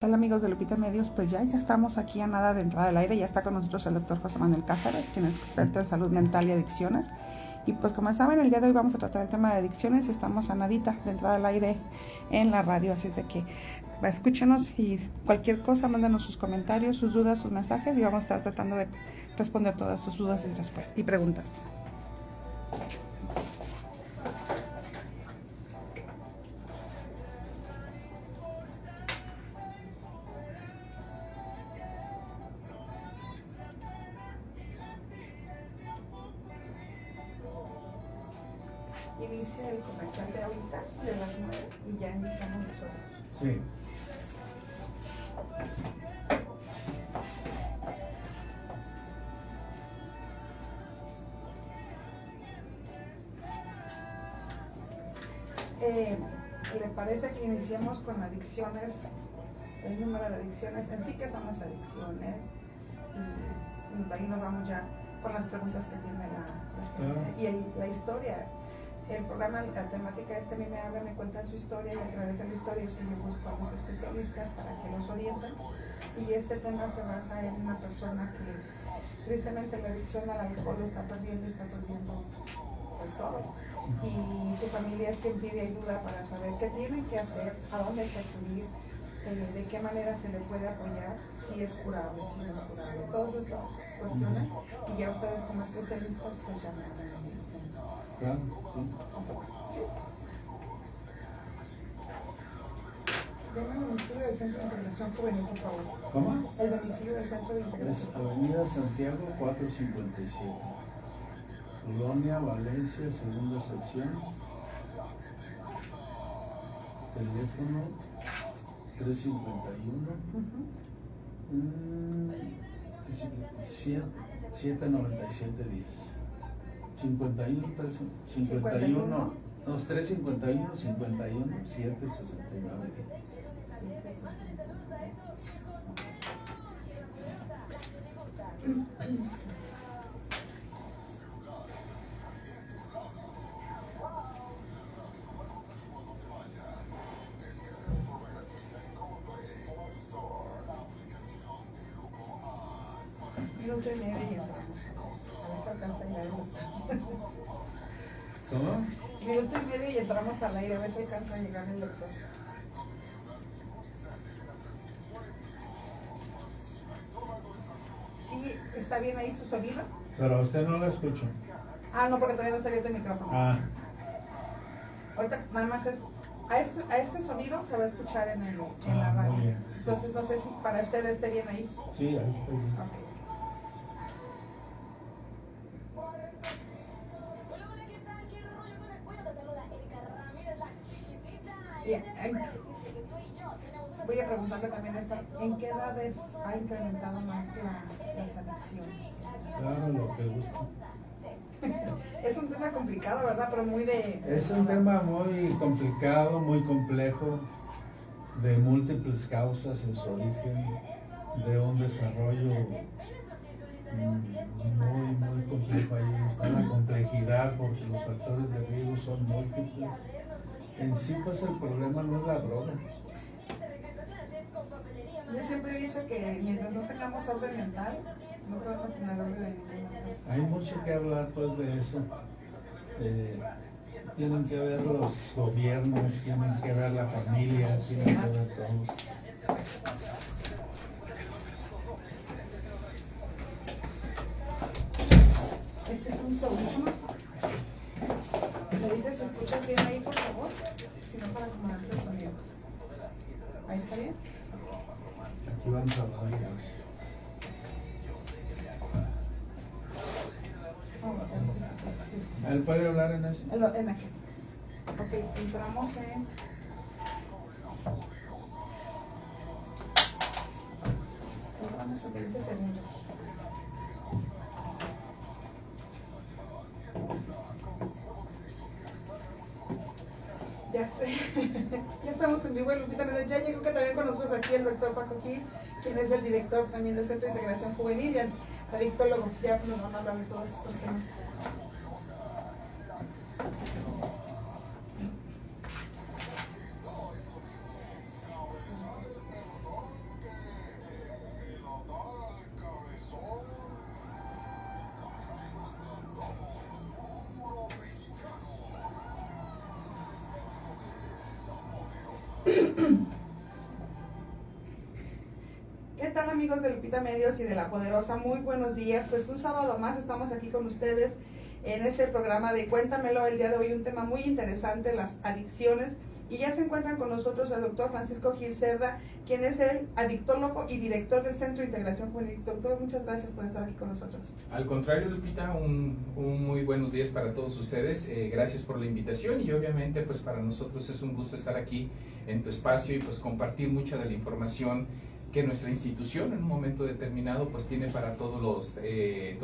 Hola amigos de Lupita Medios, pues ya estamos aquí a nada de entrar al aire. Ya está con nosotros el doctor José Manuel Cáceres, quien es experto en salud mental y adicciones. Y pues como saben, el día de hoy vamos a tratar el tema de adicciones. Estamos a nadita de entrar al aire en la radio, así es de que escúchenos y cualquier cosa, mándanos sus comentarios, sus dudas, sus mensajes y vamos a estar tratando de responder todas sus dudas y preguntas. Inicia el comercial de ahorita, de las 9, y ya iniciamos nosotros. Sí. ¿Le parece que iniciemos con adicciones? El número de adicciones, en sí, ¿qué son las adicciones? Y ahí nos vamos ya con las preguntas que tiene la historia. El programa, la temática es que a mí me hablan, me cuentan su historia, y a través de la historia es que yo busco a los especialistas para que los orienten. Y este tema se basa en una persona que tristemente la adicción al alcohol lo está perdiendo pues todo. Y su familia es quien pide ayuda para saber qué tienen que hacer, a dónde hay que acudir, de qué manera se le puede apoyar, si es curable, si no es curable, todas estas cuestiones. Y ya ustedes como especialistas pues ya me hablan y me dicen. Claro, Sí. Deme el domicilio del Centro de Integración Juvenil, por favor. ¿Cómo? El domicilio del Centro de Integración. Es Avenida Santiago 457, Colonia Valencia, segunda sección. Teléfono 351 79710 51 51 351 51 769 Minuto y medio y entramos. A ver si alcanza a llegar el doctor. ¿Cómo? Minuto y medio y entramos al aire, a ver si alcanza a llegar el doctor. Sí, ¿está bien ahí su sonido? Pero a usted no la escucho. Ah, no, porque todavía no está abierto el micrófono. Ah. Ahorita nada más es, a este sonido se va a escuchar en la radio. Muy bien. Entonces no sé si para usted esté bien ahí. Sí, ahí estoy bien. Okay. Voy a preguntarle también esto, ¿en qué edades ha incrementado más las adicciones? Claro, lo que gusta. Es un tema complicado, ¿verdad? Pero muy de... Es un tema muy complicado, muy complejo, de múltiples causas en su origen, de un desarrollo muy complejo. Ahí está la complejidad porque los factores de riesgo son múltiples. En sí, pues el problema no es la droga. Yo siempre he dicho que mientras no tengamos orden mental, no podemos tener orden de ninguna cosa. Hay mucho que hablar pues de eso. Tienen que ver los gobiernos, tienen que ver la familia, tienen que ver todo. Este es un sonido. ¿Me dices si escuchas bien ahí, por favor? Si no, para acomodarte el sonido. ¿Ahí está bien? Aquí vamos a hablar. ¿Él puede hablar en eso? En aquí. Ok, entramos en... Entramos en 20 segundos. Ya sé. Ya estamos en vivo en Lupita Medios. Ya llegó que también con nosotros aquí el doctor Paco Gil, quien es el director también del Centro de Integración Juvenil y el adictólogo. Ya nos van a hablar de todos estos temas. ¿Qué tal, amigos de Lupita Medios y de La Poderosa? Muy buenos días. Pues un sábado más estamos aquí con ustedes en este programa de Cuéntamelo. El día de hoy un tema muy interesante, las adicciones. Y ya se encuentran con nosotros el doctor Francisco Gil Cerda, quien es el adictólogo y director del Centro de Integración Juvenil. Doctor, muchas gracias por estar aquí con nosotros. Al contrario, Lupita, un muy buenos días para todos ustedes. Gracias por la invitación y obviamente pues para nosotros es un gusto estar aquí en tu espacio y pues compartir mucha de la información que nuestra institución en un momento determinado pues tiene para todas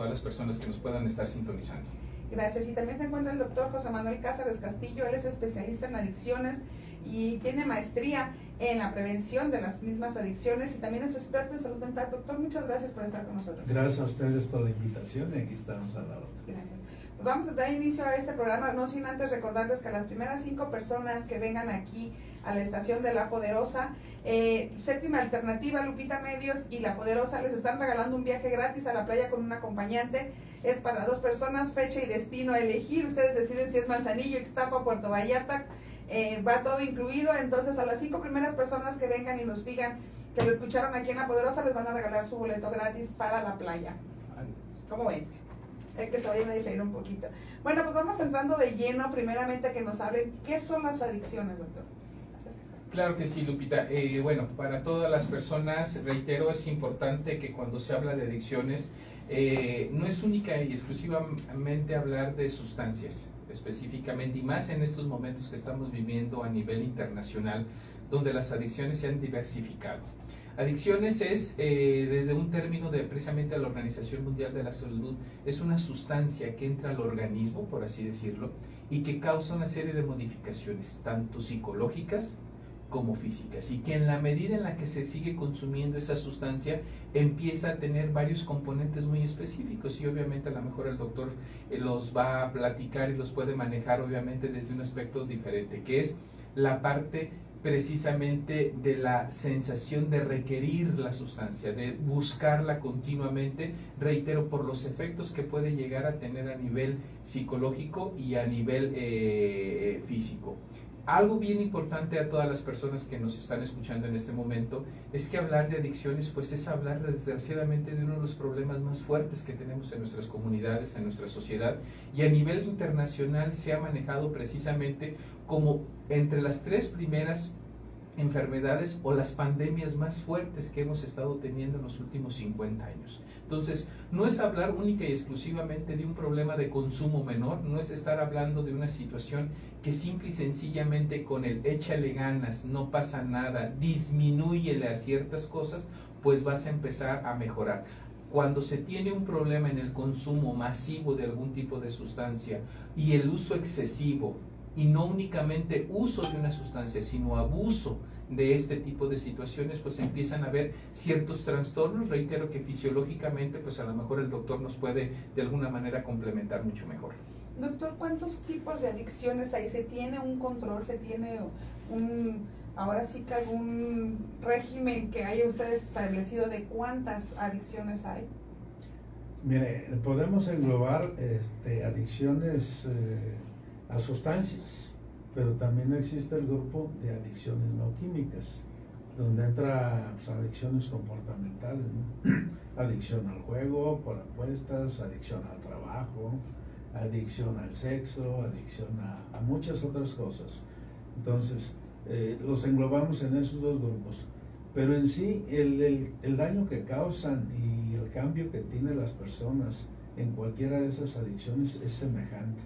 las personas que nos puedan estar sintonizando. Gracias. Y también se encuentra el doctor José Manuel Cázares Castillo. Él es especialista en adicciones y tiene maestría en la prevención de las mismas adicciones y también es experto en salud mental. Doctor, muchas gracias por estar con nosotros. Gracias a ustedes por la invitación y aquí estamos a la hora. Gracias. Pues vamos a dar inicio a este programa, no sin antes recordarles que a las primeras 5 personas que vengan aquí a la estación de La Poderosa, Séptima Alternativa, Lupita Medios y La Poderosa les están regalando un viaje gratis a la playa con un acompañante. Es para 2 personas, fecha y destino a elegir. Ustedes deciden si es Manzanillo, Ixtapa, Puerto Vallarta. Va todo incluido. Entonces a las 5 primeras personas que vengan y nos digan que lo escucharon aquí en La Poderosa les van a regalar su boleto gratis para la playa. ¿Cómo ven? Es que se vayan a distraer un poquito. Bueno, pues vamos entrando de lleno. Primeramente que nos hablen qué son las adicciones, doctor. Claro que sí, Lupita. Bueno, para todas las personas, reitero, es importante que cuando se habla de adicciones, no es única y exclusivamente hablar de sustancias específicamente, y más en estos momentos que estamos viviendo a nivel internacional, donde las adicciones se han diversificado. Adicciones es, desde un término de precisamente la Organización Mundial de la Salud, es una sustancia que entra al organismo, por así decirlo, y que causa una serie de modificaciones, tanto psicológicas como físicas, y que en la medida en la que se sigue consumiendo esa sustancia empieza a tener varios componentes muy específicos, y obviamente a lo mejor el doctor los va a platicar y los puede manejar obviamente desde un aspecto diferente, que es la parte precisamente de la sensación de requerir la sustancia, de buscarla continuamente, reitero, por los efectos que puede llegar a tener a nivel psicológico y a nivel físico. Algo bien importante a todas las personas que nos están escuchando en este momento es que hablar de adicciones pues es hablar desgraciadamente de uno de los problemas más fuertes que tenemos en nuestras comunidades, en nuestra sociedad, y a nivel internacional se ha manejado precisamente como entre las 3 primeras enfermedades o las pandemias más fuertes que hemos estado teniendo en los últimos 50 años. Entonces, no es hablar única y exclusivamente de un problema de consumo menor, no es estar hablando de una situación que simple y sencillamente con el échale ganas, no pasa nada, disminúyele a ciertas cosas, pues vas a empezar a mejorar. Cuando se tiene un problema en el consumo masivo de algún tipo de sustancia y el uso excesivo, y no únicamente uso de una sustancia, sino abuso de este tipo de situaciones, pues empiezan a haber ciertos trastornos. Reitero que fisiológicamente, pues a lo mejor el doctor nos puede de alguna manera complementar mucho mejor. Doctor, ¿cuántos tipos de adicciones hay? ¿Se tiene un control? ¿Se tiene ahora sí que algún régimen que haya ustedes establecido de cuántas adicciones hay? Mire, podemos englobar adicciones a sustancias, pero también existe el grupo de adicciones no químicas, donde entra pues, adicciones comportamentales, ¿no? Adicción al juego por apuestas, adicción al trabajo, adicción al sexo, adicción a muchas otras cosas. Entonces, los englobamos en esos 2 grupos, pero en sí el daño que causan y el cambio que tienen las personas en cualquiera de esas adicciones es semejante.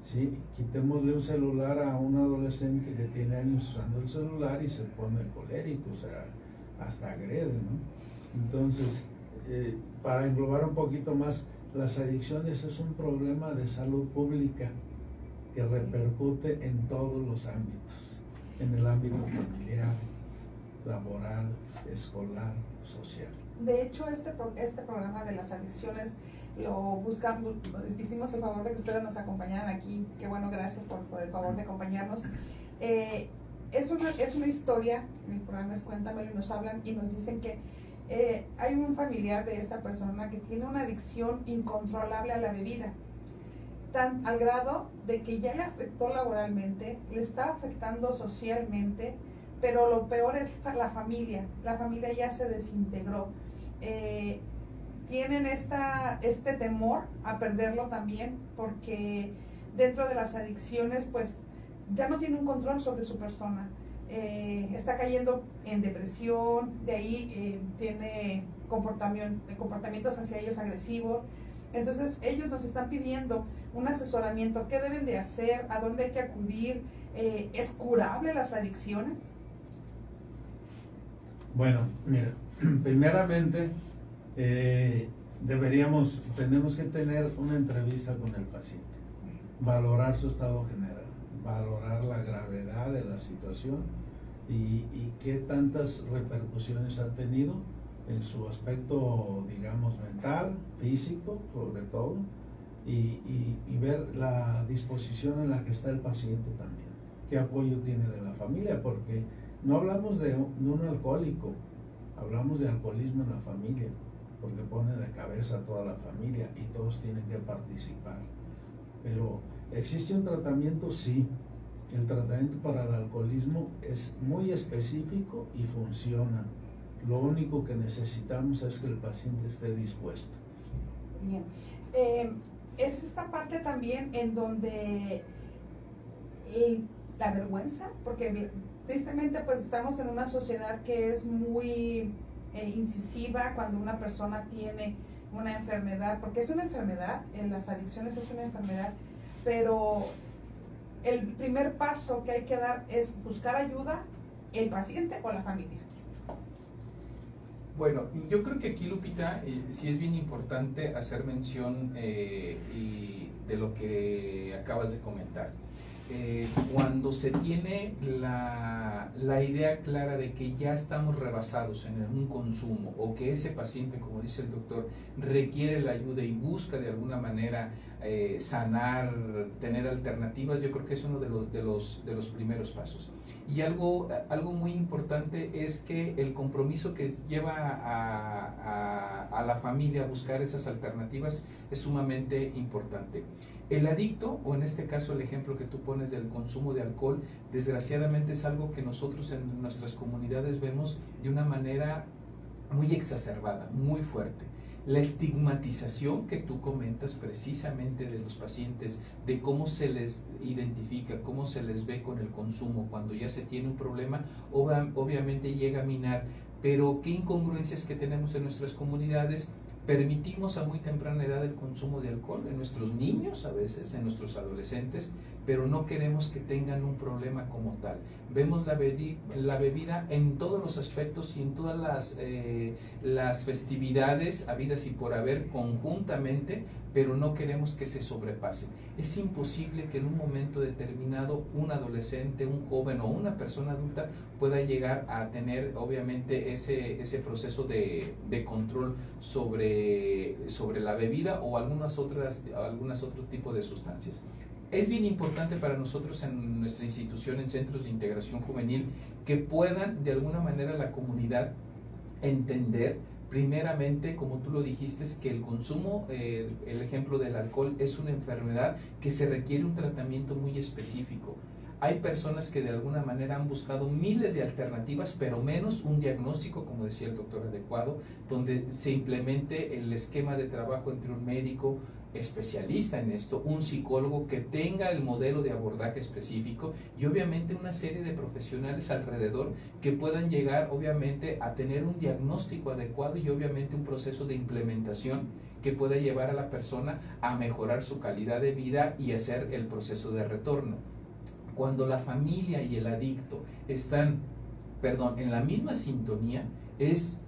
Sí, quitémosle un celular a un adolescente que tiene años usando el celular y se pone colérico, o sea, hasta agrede, ¿no? Entonces, para englobar un poquito más, las adicciones es un problema de salud pública que repercute en todos los ámbitos, en el ámbito familiar, laboral, escolar, social. De hecho, este programa de las adicciones lo buscamos, hicimos el favor de que ustedes nos acompañaran aquí. Qué bueno, gracias por el favor de acompañarnos. Es una historia, el programa es Cuéntamelo, y nos hablan y nos dicen que hay un familiar de esta persona que tiene una adicción incontrolable a la bebida, tan al grado de que ya le afectó laboralmente, le está afectando socialmente, pero lo peor es la familia ya se desintegró. Tienen este temor a perderlo también, porque dentro de las adicciones pues ya no tiene un control sobre su persona, está cayendo en depresión, de ahí tiene comportamientos hacia ellos agresivos. Entonces ellos nos están pidiendo un asesoramiento, qué deben de hacer, a dónde hay que acudir. ¿Es curable las adicciones? Bueno, mira, primeramente tenemos que tener una entrevista con el paciente, valorar su estado general, valorar la gravedad de la situación y qué tantas repercusiones ha tenido en su aspecto, digamos, mental, físico, sobre todo, y ver la disposición en la que está el paciente también, qué apoyo tiene de la familia, porque no hablamos de un alcohólico, hablamos de alcoholismo en la familia, porque pone de cabeza a toda la familia y todos tienen que participar. Pero ¿existe un tratamiento? Sí. El tratamiento para el alcoholismo es muy específico y funciona. Lo único que necesitamos es que el paciente esté dispuesto. Bien. Es esta parte también en donde la vergüenza, porque tristemente pues estamos en una sociedad que es muy incisiva cuando una persona tiene una enfermedad, porque es una enfermedad, en las adicciones es una enfermedad, pero el primer paso que hay que dar es buscar ayuda, el paciente o la familia. Bueno, yo creo que aquí, Lupita, sí es bien importante hacer mención y de lo que acabas de comentar. Cuando se tiene la idea clara de que ya estamos rebasados en un consumo, o que ese paciente, como dice el doctor, requiere la ayuda y busca de alguna manera sanar, tener alternativas, yo creo que es uno de los primeros pasos. Y algo muy importante es que el compromiso que lleva a la familia a buscar esas alternativas es sumamente importante. El adicto, o en este caso el ejemplo que tú pones del consumo de alcohol, desgraciadamente es algo que nosotros en nuestras comunidades vemos de una manera muy exacerbada, muy fuerte. La estigmatización que tú comentas precisamente de los pacientes, de cómo se les identifica, cómo se les ve con el consumo cuando ya se tiene un problema, obviamente llega a minar. Pero qué incongruencias que tenemos en nuestras comunidades. Permitimos a muy temprana edad el consumo de alcohol en nuestros niños, a veces en nuestros adolescentes, pero no queremos que tengan un problema como tal. Vemos la bebida en todos los aspectos y en todas las festividades habidas y por haber conjuntamente, pero no queremos que se sobrepase. Es imposible que en un momento determinado un adolescente, un joven o una persona adulta pueda llegar a tener obviamente ese proceso de control sobre la bebida o algunos otros tipos de sustancias. Es bien importante para nosotros en nuestra institución, en centros de integración juvenil, que puedan de alguna manera la comunidad entender primeramente, como tú lo dijiste, que el consumo, el ejemplo del alcohol, es una enfermedad que se requiere un tratamiento muy específico. Hay personas que de alguna manera han buscado miles de alternativas, pero menos un diagnóstico, como decía el doctor, adecuado, donde se implemente el esquema de trabajo entre un médico especialista en esto, un psicólogo que tenga el modelo de abordaje específico y obviamente una serie de profesionales alrededor que puedan llegar obviamente a tener un diagnóstico adecuado y obviamente un proceso de implementación que pueda llevar a la persona a mejorar su calidad de vida y hacer el proceso de retorno. Cuando la familia y el adicto están, en la misma sintonía, es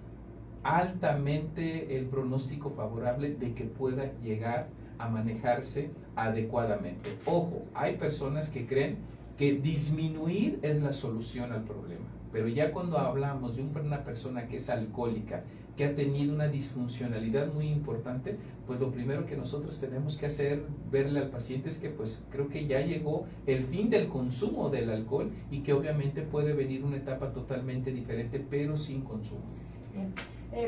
altamente el pronóstico favorable de que pueda llegar a manejarse adecuadamente. Ojo, hay personas que creen que disminuir es la solución al problema, pero ya cuando hablamos de una persona que es alcohólica, que ha tenido una disfuncionalidad muy importante, pues lo primero que nosotros tenemos que hacer, verle al paciente, es que pues creo que ya llegó el fin del consumo del alcohol y que obviamente puede venir una etapa totalmente diferente, pero sin consumo. Bien.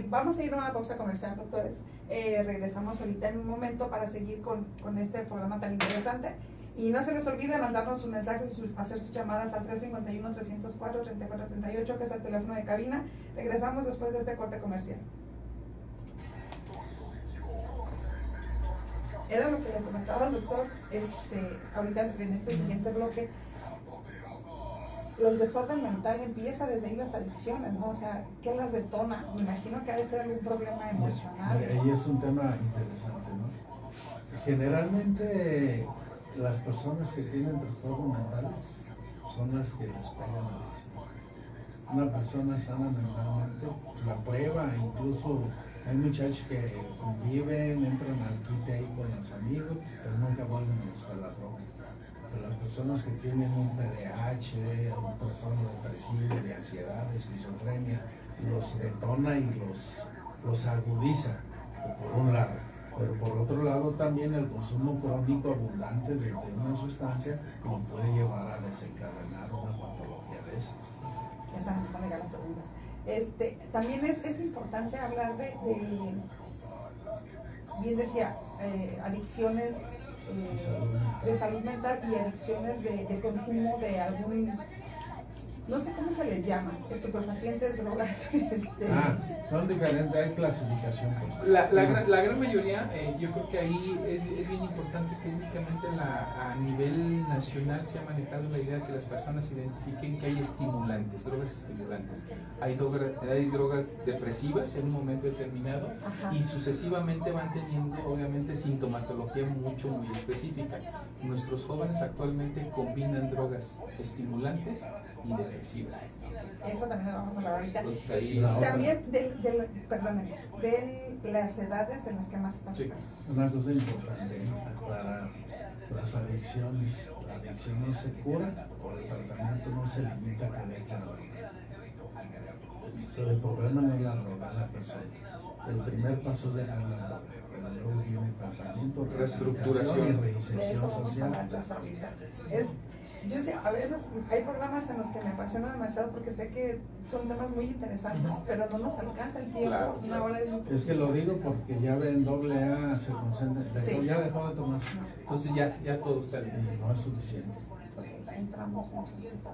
Vamos a ir a una pausa comercial, doctores. Regresamos ahorita en un momento para seguir con este programa tan interesante. Y no se les olvide mandarnos sus mensajes, hacer sus llamadas al 351-304-3438, que es el teléfono de cabina. Regresamos después de este corte comercial. Era lo que le comentaba al doctor ahorita en este siguiente bloque. El desorden mental empieza desde ahí, las adicciones, ¿no? O sea, ¿qué las detona? Me imagino que ha de ser algún problema emocional. Ahí es un tema interesante, ¿no? Generalmente las personas que tienen trastornos mentales son las que les pegan la adicción. Una persona sana mentalmente pues, la prueba, incluso hay muchachos que conviven, entran al quite ahí con los amigos, pero nunca vuelven a buscar la droga. Pero las personas que tienen un TDAH, un trastorno depresivo, de ansiedad, de esquizofrenia, los detona y los agudiza, por un lado. Pero por otro lado también el consumo crónico abundante de una sustancia nos puede llevar a desencadenar una patología de esas. Esas son las preguntas. También es importante hablar de bien decía, adicciones de salud mental y adicciones de consumo de algún, no sé cómo se les llama, estupefacientes, drogas. Son diferentes, hay clasificación. Pues. La gran mayoría, yo creo que ahí es bien importante que únicamente a nivel nacional se ha manejado la idea de que las personas identifiquen que hay estimulantes, drogas estimulantes. Hay drogas depresivas en un momento determinado. Ajá. Y sucesivamente van teniendo obviamente sintomatología muy específica. Nuestros jóvenes actualmente combinan drogas estimulantes y depresivas. Eso también lo vamos a hablar ahorita. Pues ahí también de las edades en las que más están. Sí. Una cosa importante, aclarar, las adicciones, la adicción no se cura o el tratamiento no se limita a que deje la droga. Pero el problema no es la droga, es la persona. El primer paso es dejar la droga, pero luego viene tratamiento, reestructuración y reinserción social. Yo sé, a veces hay programas en los que me apasiona demasiado porque sé que son temas muy interesantes, pero no nos alcanza el tiempo. Claro. Una hora es que lo digo porque ya ven AA se concentra, sí. Ya dejó de tomar. Entonces ya todo está bien. Y no es suficiente. Entramos entonces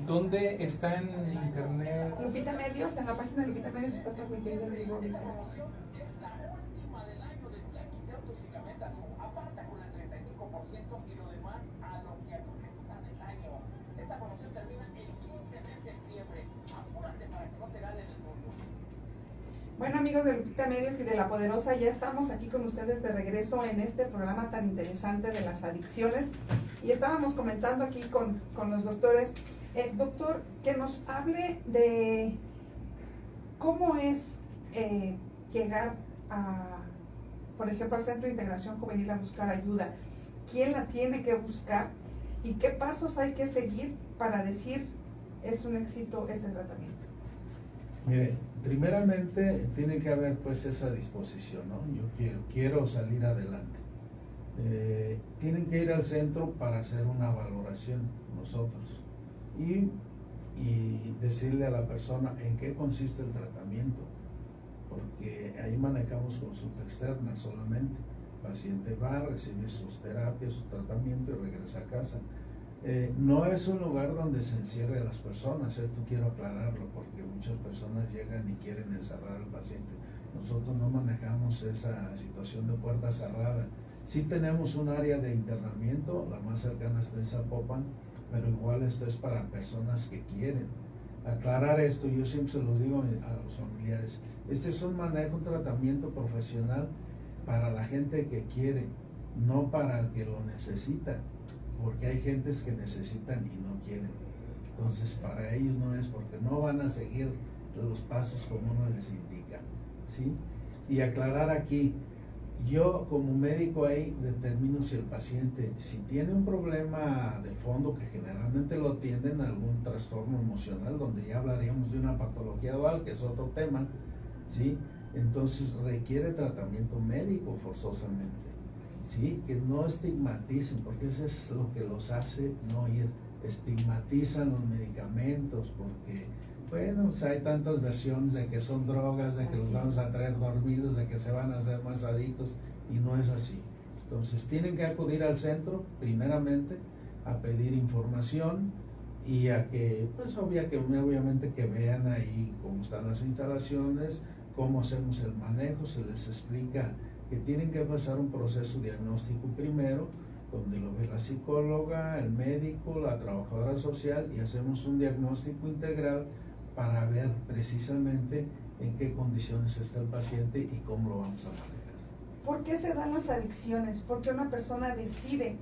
¿Dónde está en internet? Lupita Medios, en la página de Lupita Medios está transmitiendo el vivo ahorita. Bueno, amigos de Lupita Medios y de La Poderosa, ya estamos aquí con ustedes de regreso en este programa tan interesante de las adicciones. Y estábamos comentando aquí con los doctores. Doctor, que nos hable de cómo es llegar por ejemplo, al Centro de Integración Juvenil a buscar ayuda. ¿Quién la tiene que buscar? ¿Y qué pasos hay que seguir para decir es un éxito este tratamiento? Mire, primeramente tiene que haber pues esa disposición, ¿no? Yo quiero salir adelante. Tienen que ir al centro para hacer una valoración nosotros y decirle a la persona en qué consiste el tratamiento, porque ahí manejamos consulta externa solamente. El paciente va, recibe sus terapias, su tratamiento y regresa a casa. No es un lugar donde se encierre a las personas, esto quiero aclararlo, porque muchas personas llegan y quieren encerrar al paciente. Nosotros no manejamos esa situación de puerta cerrada. Sí tenemos un área de internamiento, la más cercana está en Zapopan, pero igual esto es para personas que quieren. Aclarar esto, yo siempre se los digo a los familiares, este es un manejo, un tratamiento profesional para la gente que quiere, no para el que lo necesita, porque hay gentes que necesitan y no quieren. Entonces para ellos no es, porque no van a seguir los pasos como uno les indica, ¿sí? Y aclarar aquí, yo como médico ahí determino si el paciente, si tiene un problema de fondo, que generalmente lo tienden, algún trastorno emocional, donde ya hablaríamos de una patología dual, que es otro tema, ¿sí? Entonces requiere tratamiento médico forzosamente, ¿sí? Que no estigmaticen, porque eso es lo que los hace no ir. Estigmatizan los medicamentos porque Bueno, pues hay tantas versiones de que son drogas, de que los vamos a traer dormidos, de que se van a hacer más adictos, y no es así. Entonces tienen que acudir al centro, primeramente, a pedir información y a que, pues obviamente que vean ahí cómo están las instalaciones, cómo hacemos el manejo, se les explica que tienen que pasar un proceso diagnóstico primero, donde lo ve la psicóloga, el médico, la trabajadora social, y hacemos un diagnóstico integral para ver precisamente en qué condiciones está el paciente y cómo lo vamos a manejar. ¿Por qué se dan las adicciones? ¿Por qué una persona decide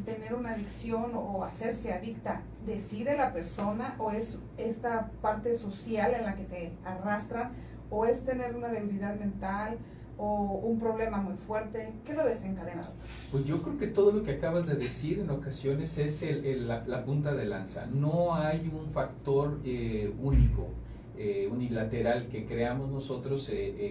tener una adicción o hacerse adicta? ¿Decide la persona o es esta parte social en la que te arrastran o es tener una debilidad mental o un problema muy fuerte? ¿Qué lo desencadena? Pues yo creo que todo lo que acabas de decir en ocasiones es la punta de lanza. No hay un factor único, unilateral que creamos nosotros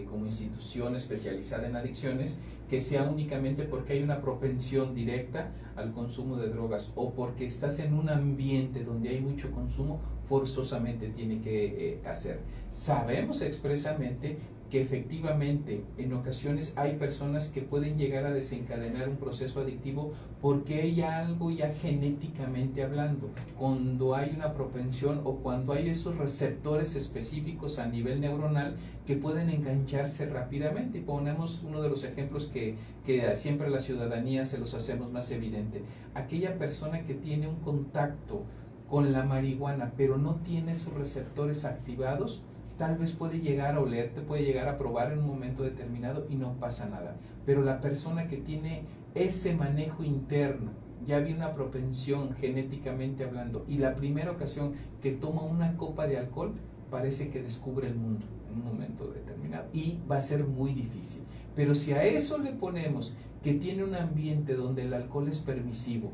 como institución especializada en adicciones, que sea únicamente porque hay una propensión directa al consumo de drogas o porque estás en un ambiente donde hay mucho consumo, forzosamente tiene que hacer. Sabemos expresamente que efectivamente en ocasiones hay personas que pueden llegar a desencadenar un proceso adictivo porque hay algo ya genéticamente hablando, cuando hay una propensión o cuando hay esos receptores específicos a nivel neuronal que pueden engancharse rápidamente. Y ponemos uno de los ejemplos que siempre a la ciudadanía se los hacemos más evidente: aquella persona que tiene un contacto con la marihuana pero no tiene sus receptores activados, tal vez puede llegar a oler, te puede llegar a probar en un momento determinado y no pasa nada. Pero la persona que tiene ese manejo interno, ya había una propensión genéticamente hablando, y la primera ocasión que toma una copa de alcohol, parece que descubre el mundo en un momento determinado y va a ser muy difícil. Pero si a eso le ponemos que tiene un ambiente donde el alcohol es permisivo,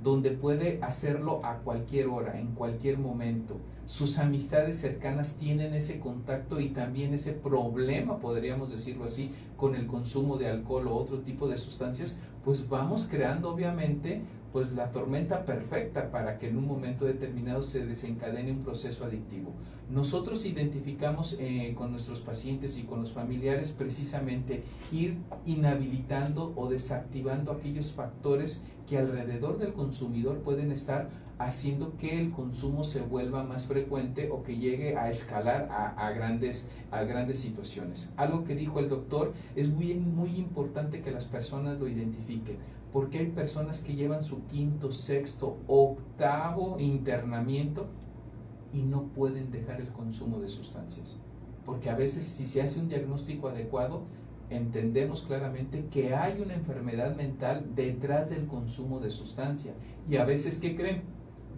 donde puede hacerlo a cualquier hora, en cualquier momento, sus amistades cercanas tienen ese contacto y también ese problema, podríamos decirlo así, con el consumo de alcohol o otro tipo de sustancias, pues vamos creando obviamente pues la tormenta perfecta para que en un momento determinado se desencadene un proceso adictivo. Nosotros identificamos con nuestros pacientes y con los familiares precisamente ir inhabilitando o desactivando aquellos factores que alrededor del consumidor pueden estar haciendo que el consumo se vuelva más frecuente o que llegue a escalar a grandes situaciones. Algo que dijo el doctor es muy importante que las personas lo identifiquen, porque hay personas que llevan su quinto, sexto, octavo internamiento y no pueden dejar el consumo de sustancias, porque a veces si se hace un diagnóstico adecuado, entendemos claramente que hay una enfermedad mental detrás del consumo de sustancia, y a veces, ¿qué creen?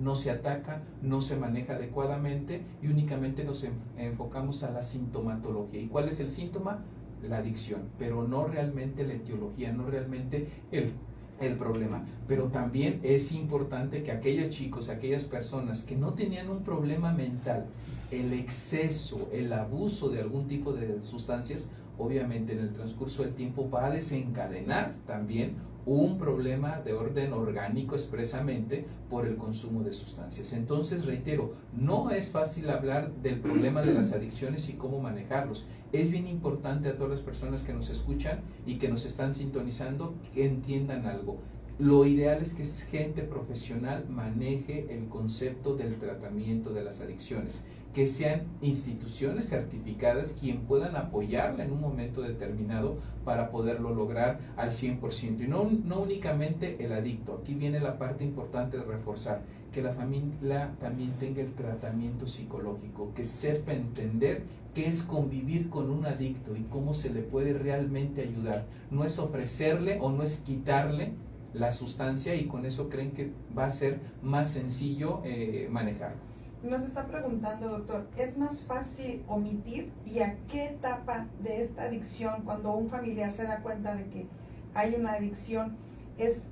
No se ataca, no se maneja adecuadamente y únicamente nos enfocamos a la sintomatología. ¿Y cuál es el síntoma? La adicción, pero no realmente la etiología, no realmente el problema. Pero también es importante que aquellos chicos, aquellas personas que no tenían un problema mental, el exceso, el abuso de algún tipo de sustancias, obviamente en el transcurso del tiempo va a desencadenar también un problema de orden orgánico expresamente por el consumo de sustancias. Entonces, reitero, no es fácil hablar del problema de las adicciones y cómo manejarlos. Es bien importante a todas las personas que nos escuchan y que nos están sintonizando que entiendan algo. Lo ideal es que gente profesional maneje el concepto del tratamiento de las adicciones, que sean instituciones certificadas quien puedan apoyarla en un momento determinado para poderlo lograr al 100%. Y no únicamente el adicto. Aquí viene la parte importante de reforzar, que la familia también tenga el tratamiento psicológico, que sepa entender qué es convivir con un adicto y cómo se le puede realmente ayudar. No es ofrecerle o no es quitarle la sustancia y con eso creen que va a ser más sencillo manejarlo. Nos está preguntando, doctor, ¿es más fácil omitir y a qué etapa de esta adicción, cuando un familiar se da cuenta de que hay una adicción, es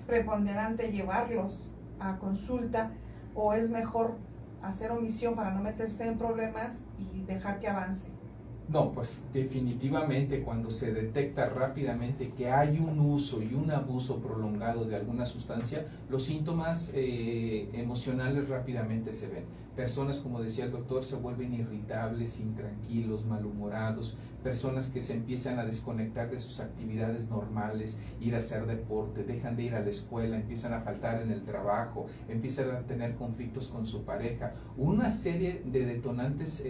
preponderante llevarlos a consulta o es mejor hacer omisión para no meterse en problemas y dejar que avance? No, pues definitivamente cuando se detecta rápidamente que hay un uso y un abuso prolongado de alguna sustancia, los síntomas emocionales rápidamente se ven. Personas, como decía el doctor, se vuelven irritables, intranquilos, malhumorados, personas que se empiezan a desconectar de sus actividades normales, ir a hacer deporte, dejan de ir a la escuela, empiezan a faltar en el trabajo, empiezan a tener conflictos con su pareja, una serie de detonantes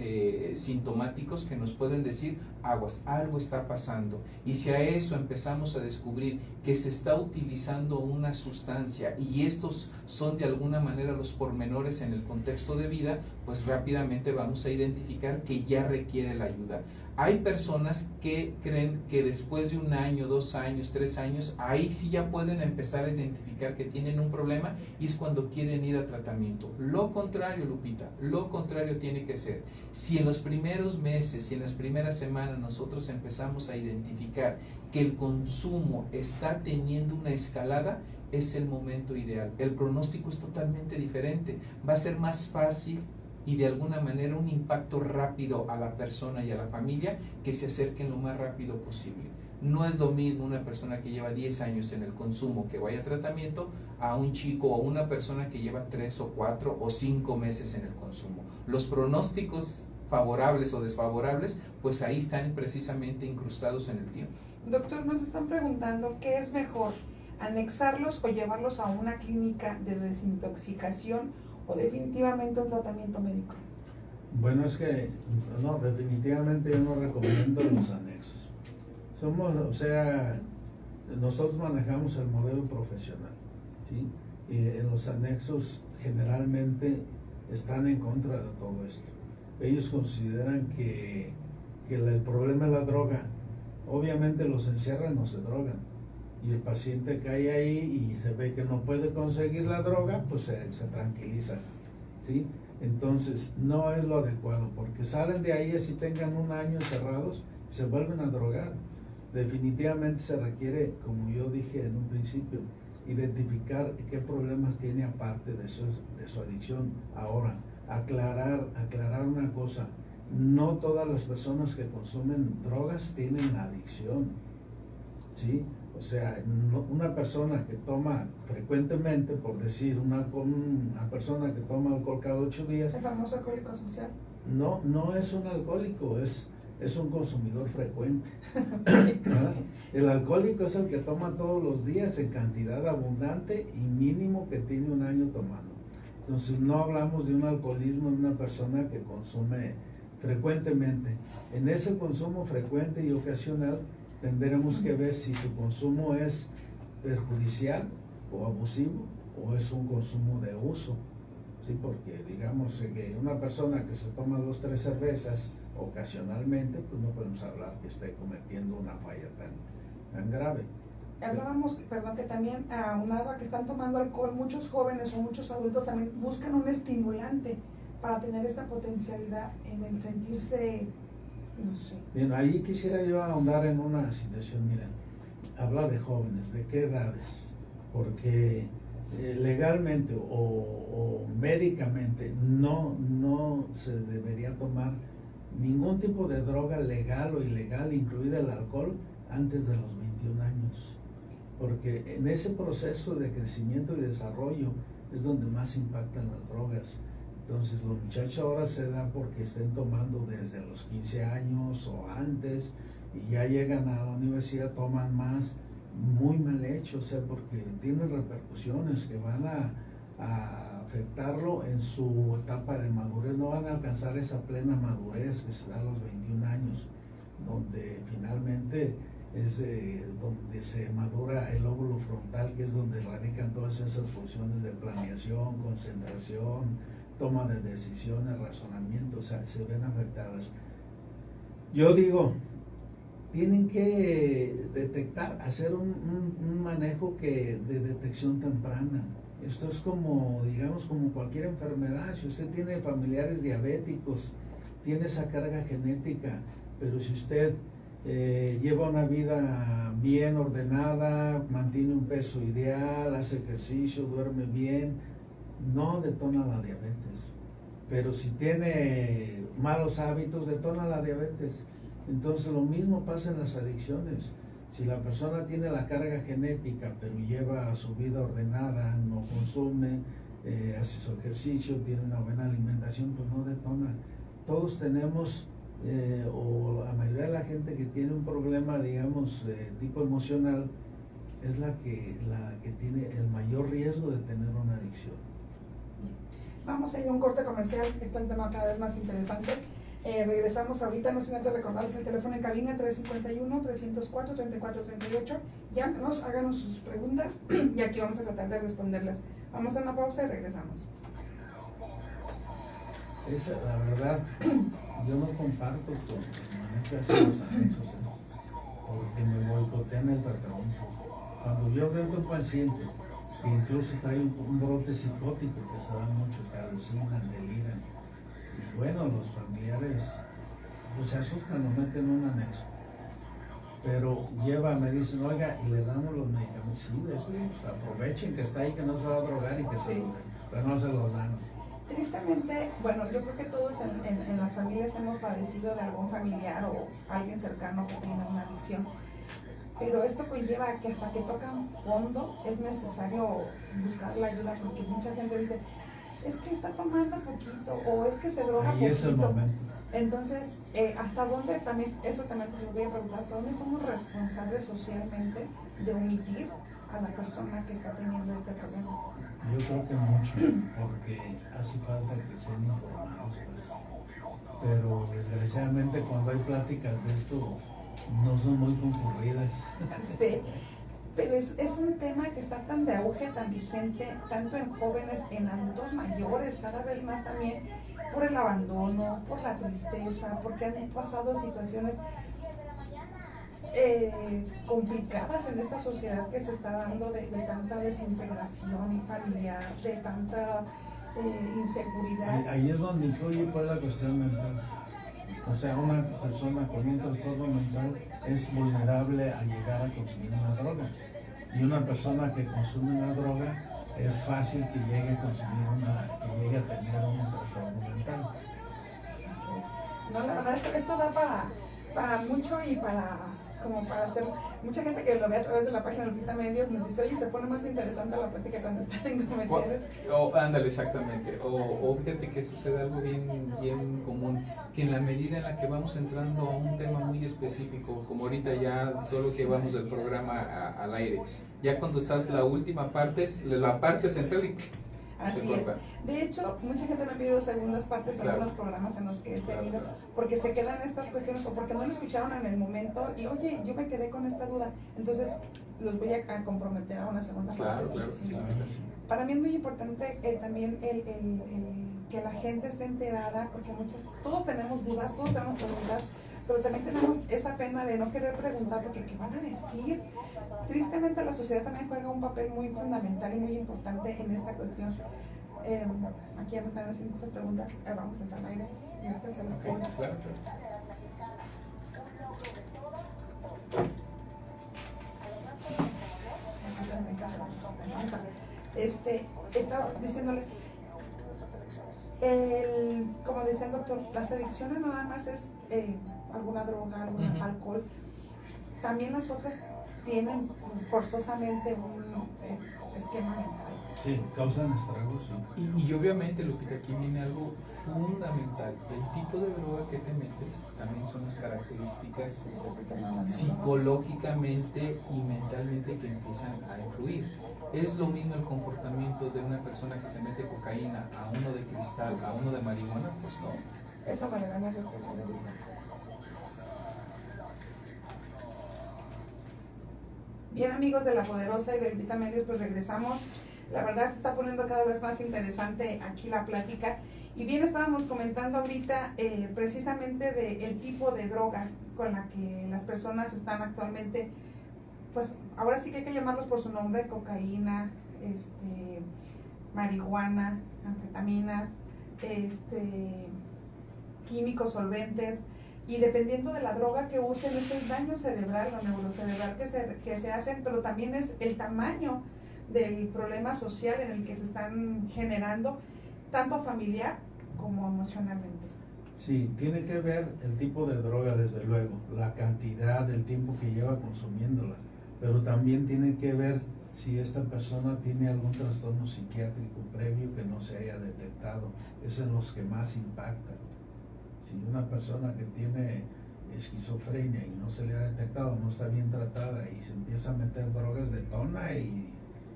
sintomáticos que nos pueden decir, aguas, algo está pasando. Y si a eso empezamos a descubrir que se está utilizando una sustancia y estos son de alguna manera los pormenores en el contexto de vida, pues rápidamente vamos a identificar que ya requiere la ayuda. Hay personas que creen que después de 1 año, 2 años, 3 años, ahí sí ya pueden empezar a identificar que tienen un problema y es cuando quieren ir a tratamiento. Lo contrario, Lupita, lo contrario tiene que ser. Si en los primeros meses, si en las primeras semanas nosotros empezamos a identificar que el consumo está teniendo una escalada, es el momento ideal. El pronóstico es totalmente diferente. Va a ser más fácil y de alguna manera un impacto rápido a la persona y a la familia que se acerquen lo más rápido posible. No es lo mismo una persona que lleva 10 años en el consumo que vaya a tratamiento a un chico o una persona que lleva 3 o 4 o 5 meses en el consumo. Los pronósticos favorables o desfavorables, pues ahí están precisamente incrustados en el tiempo. Doctor, nos están preguntando qué es mejor, anexarlos o llevarlos a una clínica de desintoxicación o definitivamente un tratamiento médico. Bueno, es que no, definitivamente yo no recomiendo los anexos. Nosotros manejamos el modelo profesional, ¿sí? Y en los anexos generalmente están en contra de todo esto. Ellos consideran que el problema es la droga. Obviamente los encierran o se drogan. Y el paciente cae ahí y se ve que no puede conseguir la droga, pues se tranquiliza, ¿sí? Entonces no es lo adecuado, porque salen de ahí, así tengan 1 año encerrados, se vuelven a drogar. Definitivamente se requiere, como yo dije en un principio, identificar qué problemas tiene aparte de su adicción. Ahora, aclarar una cosa, no todas las personas que consumen drogas tienen adicción, ¿sí? O sea, una persona que toma frecuentemente, por decir, una persona que toma alcohol cada 8 días... ¿El famoso alcohólico social? No es un alcohólico, es un consumidor frecuente. El alcohólico es el que toma todos los días en cantidad abundante y mínimo que tiene 1 año tomando. Entonces no hablamos de un alcoholismo en una persona que consume frecuentemente. En ese consumo frecuente y ocasional tendremos que ver si su consumo es perjudicial o abusivo o es un consumo de uso, ¿sí? Porque digamos que una persona que se toma 2 o 3 cervezas ocasionalmente, pues no podemos hablar que esté cometiendo una falla tan grave. Hablábamos, perdón, que también aunado a que están tomando alcohol, muchos jóvenes o muchos adultos también buscan un estimulante para tener esta potencialidad en el sentirse, no sé. Bien, ahí quisiera yo ahondar en una situación. Miren, habla de jóvenes, ¿de qué edades? Porque legalmente o médicamente no se debería tomar ningún tipo de droga legal o ilegal, incluida el alcohol, antes de los 21 años. Porque en ese proceso de crecimiento y desarrollo es donde más impactan las drogas. Entonces los muchachos ahora se dan porque estén tomando desde los 15 años o antes y ya llegan a la universidad, toman más, muy mal hecho, o sea, porque tienen repercusiones que van a afectarlo en su etapa de madurez. No van a alcanzar esa plena madurez que se da a los 21 años, donde finalmente es donde se madura el lóbulo frontal, que es donde radican todas esas funciones de planeación, concentración, toma de decisiones, razonamiento, o sea, se ven afectadas. Yo digo, tienen que detectar, hacer un manejo de detección temprana. Esto es como, digamos, como cualquier enfermedad. Si usted tiene familiares diabéticos, tiene esa carga genética, pero si usted lleva una vida bien ordenada, mantiene un peso ideal, hace ejercicio, duerme bien, no detona la diabetes. Pero si tiene malos hábitos, detona la diabetes. Entonces lo mismo pasa en las adicciones. Si la persona tiene la carga genética, pero lleva su vida ordenada, no consume, hace su ejercicio, tiene una buena alimentación, pues no detona. Todos tenemos, o la mayoría de la gente que tiene un problema, digamos, tipo emocional, es la que tiene el mayor riesgo de tener una adicción. Vamos a ir a un corte comercial, está el tema cada vez más interesante. Regresamos ahorita, no sin antes recordarles el teléfono en cabina 351-304-3438. Llámenos, háganos sus preguntas y aquí vamos a tratar de responderlas. Vamos a una pausa y regresamos. La verdad, yo no comparto con manejas los anexos, porque me boicotean el tratamiento. Cuando yo veo que un paciente que incluso trae un brote psicótico, que se da mucho, que alucinan, deliran, y bueno, los familiares pues se asustan, lo meten en un anexo, pero me dicen, oiga, y le damos los medicamentos. Sí, pues aprovechen que está ahí, que no se va a drogar y que se los den, pero no se los dan. Tristemente, bueno, yo creo que todos en las familias hemos padecido de algún familiar o alguien cercano que tiene una adicción, pero esto conlleva que hasta que tocan fondo es necesario buscar la ayuda, porque mucha gente dice, es que está tomando poquito o es que se droga ahí poquito. Es el momento. Entonces, ¿hasta dónde también, eso también te voy a preguntar, hasta dónde somos responsables socialmente de omitir a la persona que está teniendo este problema? Yo creo que mucho, porque hace falta que sean informados, pues. Pero desgraciadamente cuando hay pláticas de esto, no son muy concurridas. Sí, pero es un tema que está tan de auge, tan vigente, tanto en jóvenes, en adultos mayores, cada vez más también, por el abandono, por la tristeza, porque han pasado situaciones complicadas en esta sociedad que se está dando de tanta desintegración familiar, de tanta inseguridad. Ahí es donde influye pues la cuestión mental. O sea, una persona con un trastorno mental es vulnerable a llegar a consumir una droga. Y una persona que consume una droga es fácil que llegue a consumir que llegue a tener un trastorno mental. No, la verdad, esto da para mucho y para hacer. Mucha gente que lo ve a través de la página de Lupita Medios nos dice, oye, se pone más interesante la plática cuando están en comerciales. Ándale, exactamente. O fíjate que sucede algo bien común, que en la medida en la que vamos entrando a un tema muy específico, como ahorita ya todo lo que vamos del programa al aire, ya cuando estás la última parte, la parte central y así es. De hecho, mucha gente me ha pedido segundas partes de algunos programas en los que he tenido, porque se quedan estas cuestiones o porque no lo escucharon en el momento y, oye, yo me quedé con esta duda. Entonces, los voy a comprometer a una segunda parte. Claro. Para mí es muy importante también el que la gente esté enterada, porque todos tenemos dudas, todos tenemos preguntas, pero también tenemos esa pena de no querer preguntar, porque ¿qué van a decir? Tristemente la sociedad también juega un papel muy fundamental y muy importante en esta cuestión. Aquí ya me están haciendo muchas preguntas, vamos a entrar al aire y ahorita se las pongo. Claro. Estaba diciéndole, como decía el doctor, las adicciones no nada más es alguna droga, algún alcohol, también las otras tienen forzosamente un esquema mental. Sí, causan estragos. Sí. Y obviamente, Lupita, aquí viene algo fundamental. El tipo de droga que te metes también son las características psicológicamente y mentalmente que empiezan a influir. Es lo mismo el comportamiento de una persona que se mete cocaína a uno de cristal, a uno de marihuana, pues no. Eso me gana respeto. Bien, amigos de La Poderosa y de Lupita Medios, pues regresamos. La verdad se está poniendo cada vez más interesante aquí la plática. Y bien, estábamos comentando ahorita precisamente del tipo de droga con la que las personas están actualmente, pues ahora sí que hay que llamarlos por su nombre: cocaína, marihuana, anfetaminas, químicos, solventes. Y dependiendo de la droga que usen, es el daño cerebral o neurocerebral que se hacen, pero también es el tamaño del problema social en el que se están generando, tanto familiar como emocionalmente. Sí, tiene que ver el tipo de droga, desde luego, la cantidad, el tiempo que lleva consumiéndola, pero también tiene que ver si esta persona tiene algún trastorno psiquiátrico previo que no se haya detectado. Es en los que más impactan. Si una persona que tiene esquizofrenia y no se le ha detectado, no está bien tratada y se empieza a meter drogas, detona y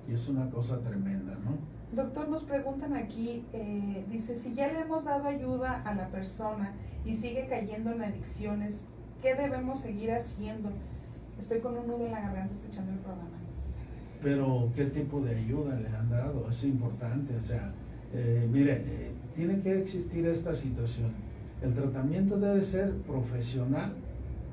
es una cosa tremenda, ¿no? Doctor, nos preguntan aquí, dice, si ya le hemos dado ayuda a la persona y sigue cayendo en adicciones, ¿qué debemos seguir haciendo? Estoy con un nudo en la garganta escuchando el programa. Pero, ¿qué tipo de ayuda le han dado? Es importante, o sea, tiene que existir esta situación. El tratamiento debe ser profesional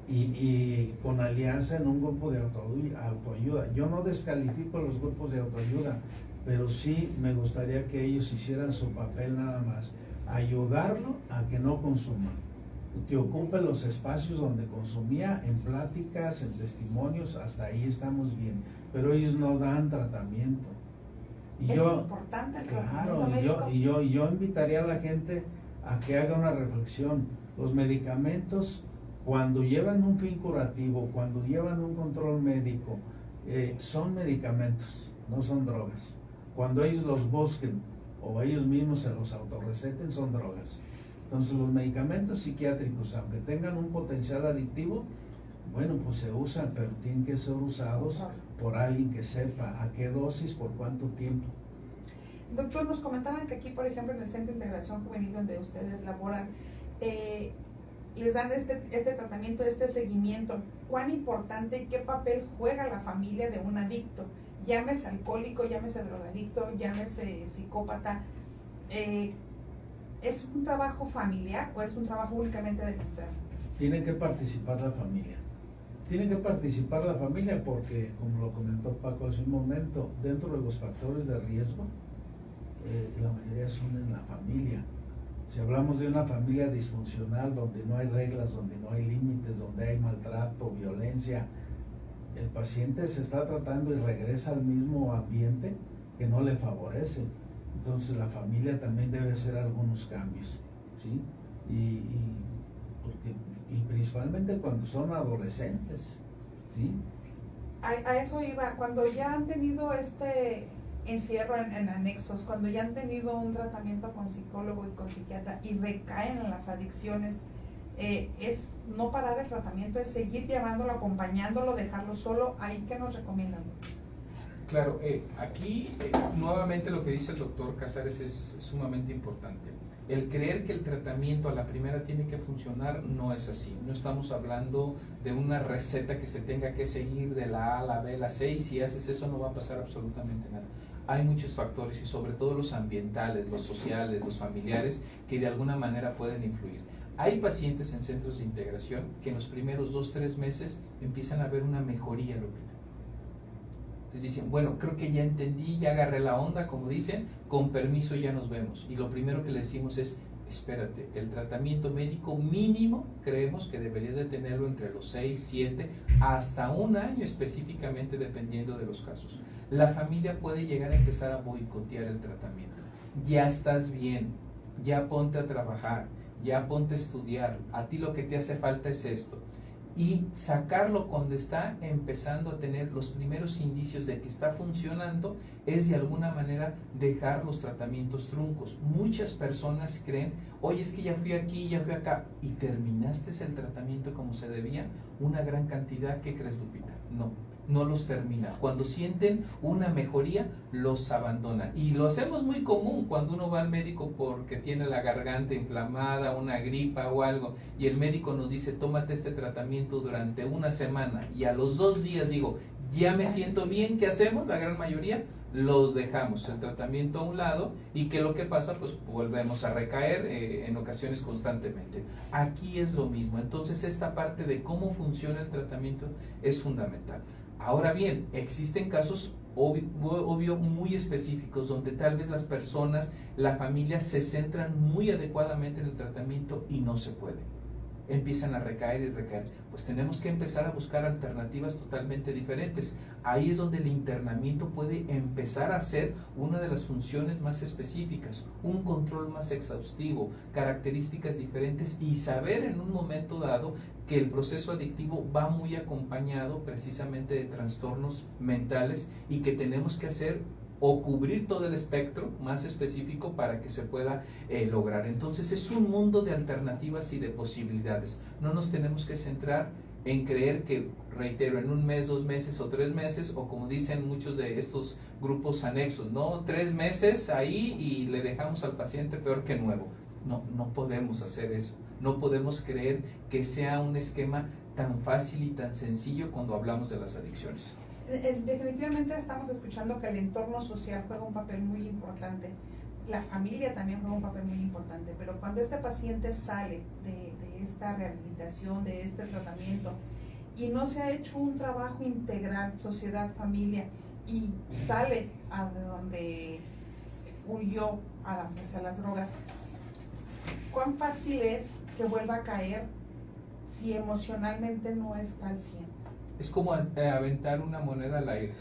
y con alianza en un grupo de autoayuda. Yo no descalifico los grupos de autoayuda, pero sí me gustaría que ellos hicieran su papel nada más, ayudarlo a que no consuma, que ocupe los espacios donde consumía, en pláticas, en testimonios, hasta ahí estamos bien, pero ellos no dan tratamiento. Es importante el tratamiento médico. Yo invitaría a la gente a que haga una reflexión. Los medicamentos, cuando llevan un fin curativo, cuando llevan un control médico, son medicamentos, no son drogas. Cuando ellos los busquen o ellos mismos se los autorreceten, son drogas. Entonces los medicamentos psiquiátricos, aunque tengan un potencial adictivo, bueno, pues se usan, pero tienen que ser usados por alguien que sepa a qué dosis, por cuánto tiempo. Doctor, nos comentaban que aquí, por ejemplo, en el Centro de Integración Juvenil donde ustedes laboran, les dan este tratamiento, este seguimiento. ¿Cuán importante y qué papel juega la familia de un adicto? Llámese alcohólico, llámese drogadicto, llámese psicópata. ¿Es un trabajo familiar o es un trabajo únicamente del enfermo? Tiene que participar la familia. Tiene que participar la familia porque, como lo comentó Paco hace un momento, dentro de los factores de riesgo, la mayoría son en la familia. Si hablamos de una familia disfuncional, donde no hay reglas, donde no hay límites, donde hay maltrato, violencia, el paciente se está tratando y regresa al mismo ambiente que no le favorece. Entonces la familia también debe hacer algunos cambios, ¿sí? Y principalmente cuando son adolescentes, ¿sí? A eso iba, cuando ya han tenido este encierro en anexos, cuando ya han tenido un tratamiento con psicólogo y con psiquiatra y recaen en las adicciones, es no parar el tratamiento, es seguir llevándolo, acompañándolo, dejarlo solo. ¿Ahí qué nos recomiendan? Claro, aquí nuevamente lo que dice el doctor Casares es sumamente importante. El creer que el tratamiento a la primera tiene que funcionar no es así. No estamos hablando de una receta que se tenga que seguir de la A a la B a la C, y si haces eso no va a pasar absolutamente nada. Hay muchos factores y sobre todo los ambientales, los sociales, los familiares que de alguna manera pueden influir. Hay pacientes en centros de integración que en los primeros 2-3 meses empiezan a ver una mejoría, Lupita. Entonces dicen, bueno, creo que ya entendí, ya agarré la onda, como dicen, con permiso ya nos vemos. Y lo primero que le decimos es, espérate, el tratamiento médico mínimo creemos que deberías de tenerlo entre los 6, 7, hasta un año específicamente, dependiendo de los casos. La familia puede llegar a empezar a boicotear el tratamiento. Ya estás bien, ya ponte a trabajar, ya ponte a estudiar, a ti lo que te hace falta es esto. Y sacarlo cuando está empezando a tener los primeros indicios de que está funcionando, es de alguna manera dejar los tratamientos truncos. Muchas personas creen, oye, es que ya fui aquí, ya fui acá, y terminaste el tratamiento como se debía. Una gran cantidad, ¿qué crees, Lupita? No los termina. Cuando sienten una mejoría, los abandonan. Y lo hacemos muy común cuando uno va al médico porque tiene la garganta inflamada, una gripa o algo, y el médico nos dice, tómate este tratamiento durante una semana, y a los 2 días digo, ya me siento bien. ¿Qué hacemos? La gran mayoría los dejamos el tratamiento a un lado, y ¿qué es lo que pasa? Pues volvemos a recaer en ocasiones constantemente. Aquí es lo mismo. Entonces esta parte de cómo funciona el tratamiento es fundamental. Ahora bien, existen casos obvio muy específicos donde tal vez las personas, la familia se centran muy adecuadamente en el tratamiento y no se puede. empiezan a recaer y recaer. Pues tenemos que empezar a buscar alternativas totalmente diferentes. Ahí es donde el internamiento puede empezar a ser una de las funciones más específicas, un control más exhaustivo, características diferentes y saber en un momento dado que el proceso adictivo va muy acompañado precisamente de trastornos mentales y que tenemos que hacer o cubrir todo el espectro más específico para que se pueda lograr. Entonces es un mundo de alternativas y de posibilidades. No nos tenemos que centrar en creer que, reitero, en un mes, 2 meses o 3 meses, o como dicen muchos de estos grupos anexos, ¿no? 3 meses ahí y le dejamos al paciente peor que nuevo. No, no podemos hacer eso. No podemos creer que sea un esquema tan fácil y tan sencillo cuando hablamos de las adicciones. Definitivamente estamos escuchando que el entorno social juega un papel muy importante, la familia también juega un papel muy importante, pero cuando este paciente sale de esta rehabilitación, de este tratamiento, y no se ha hecho un trabajo integral, sociedad, familia, y sale a donde huyó hacia las drogas, ¿cuán fácil es que vuelva a caer si emocionalmente no está al 100? Es como aventar una moneda al aire,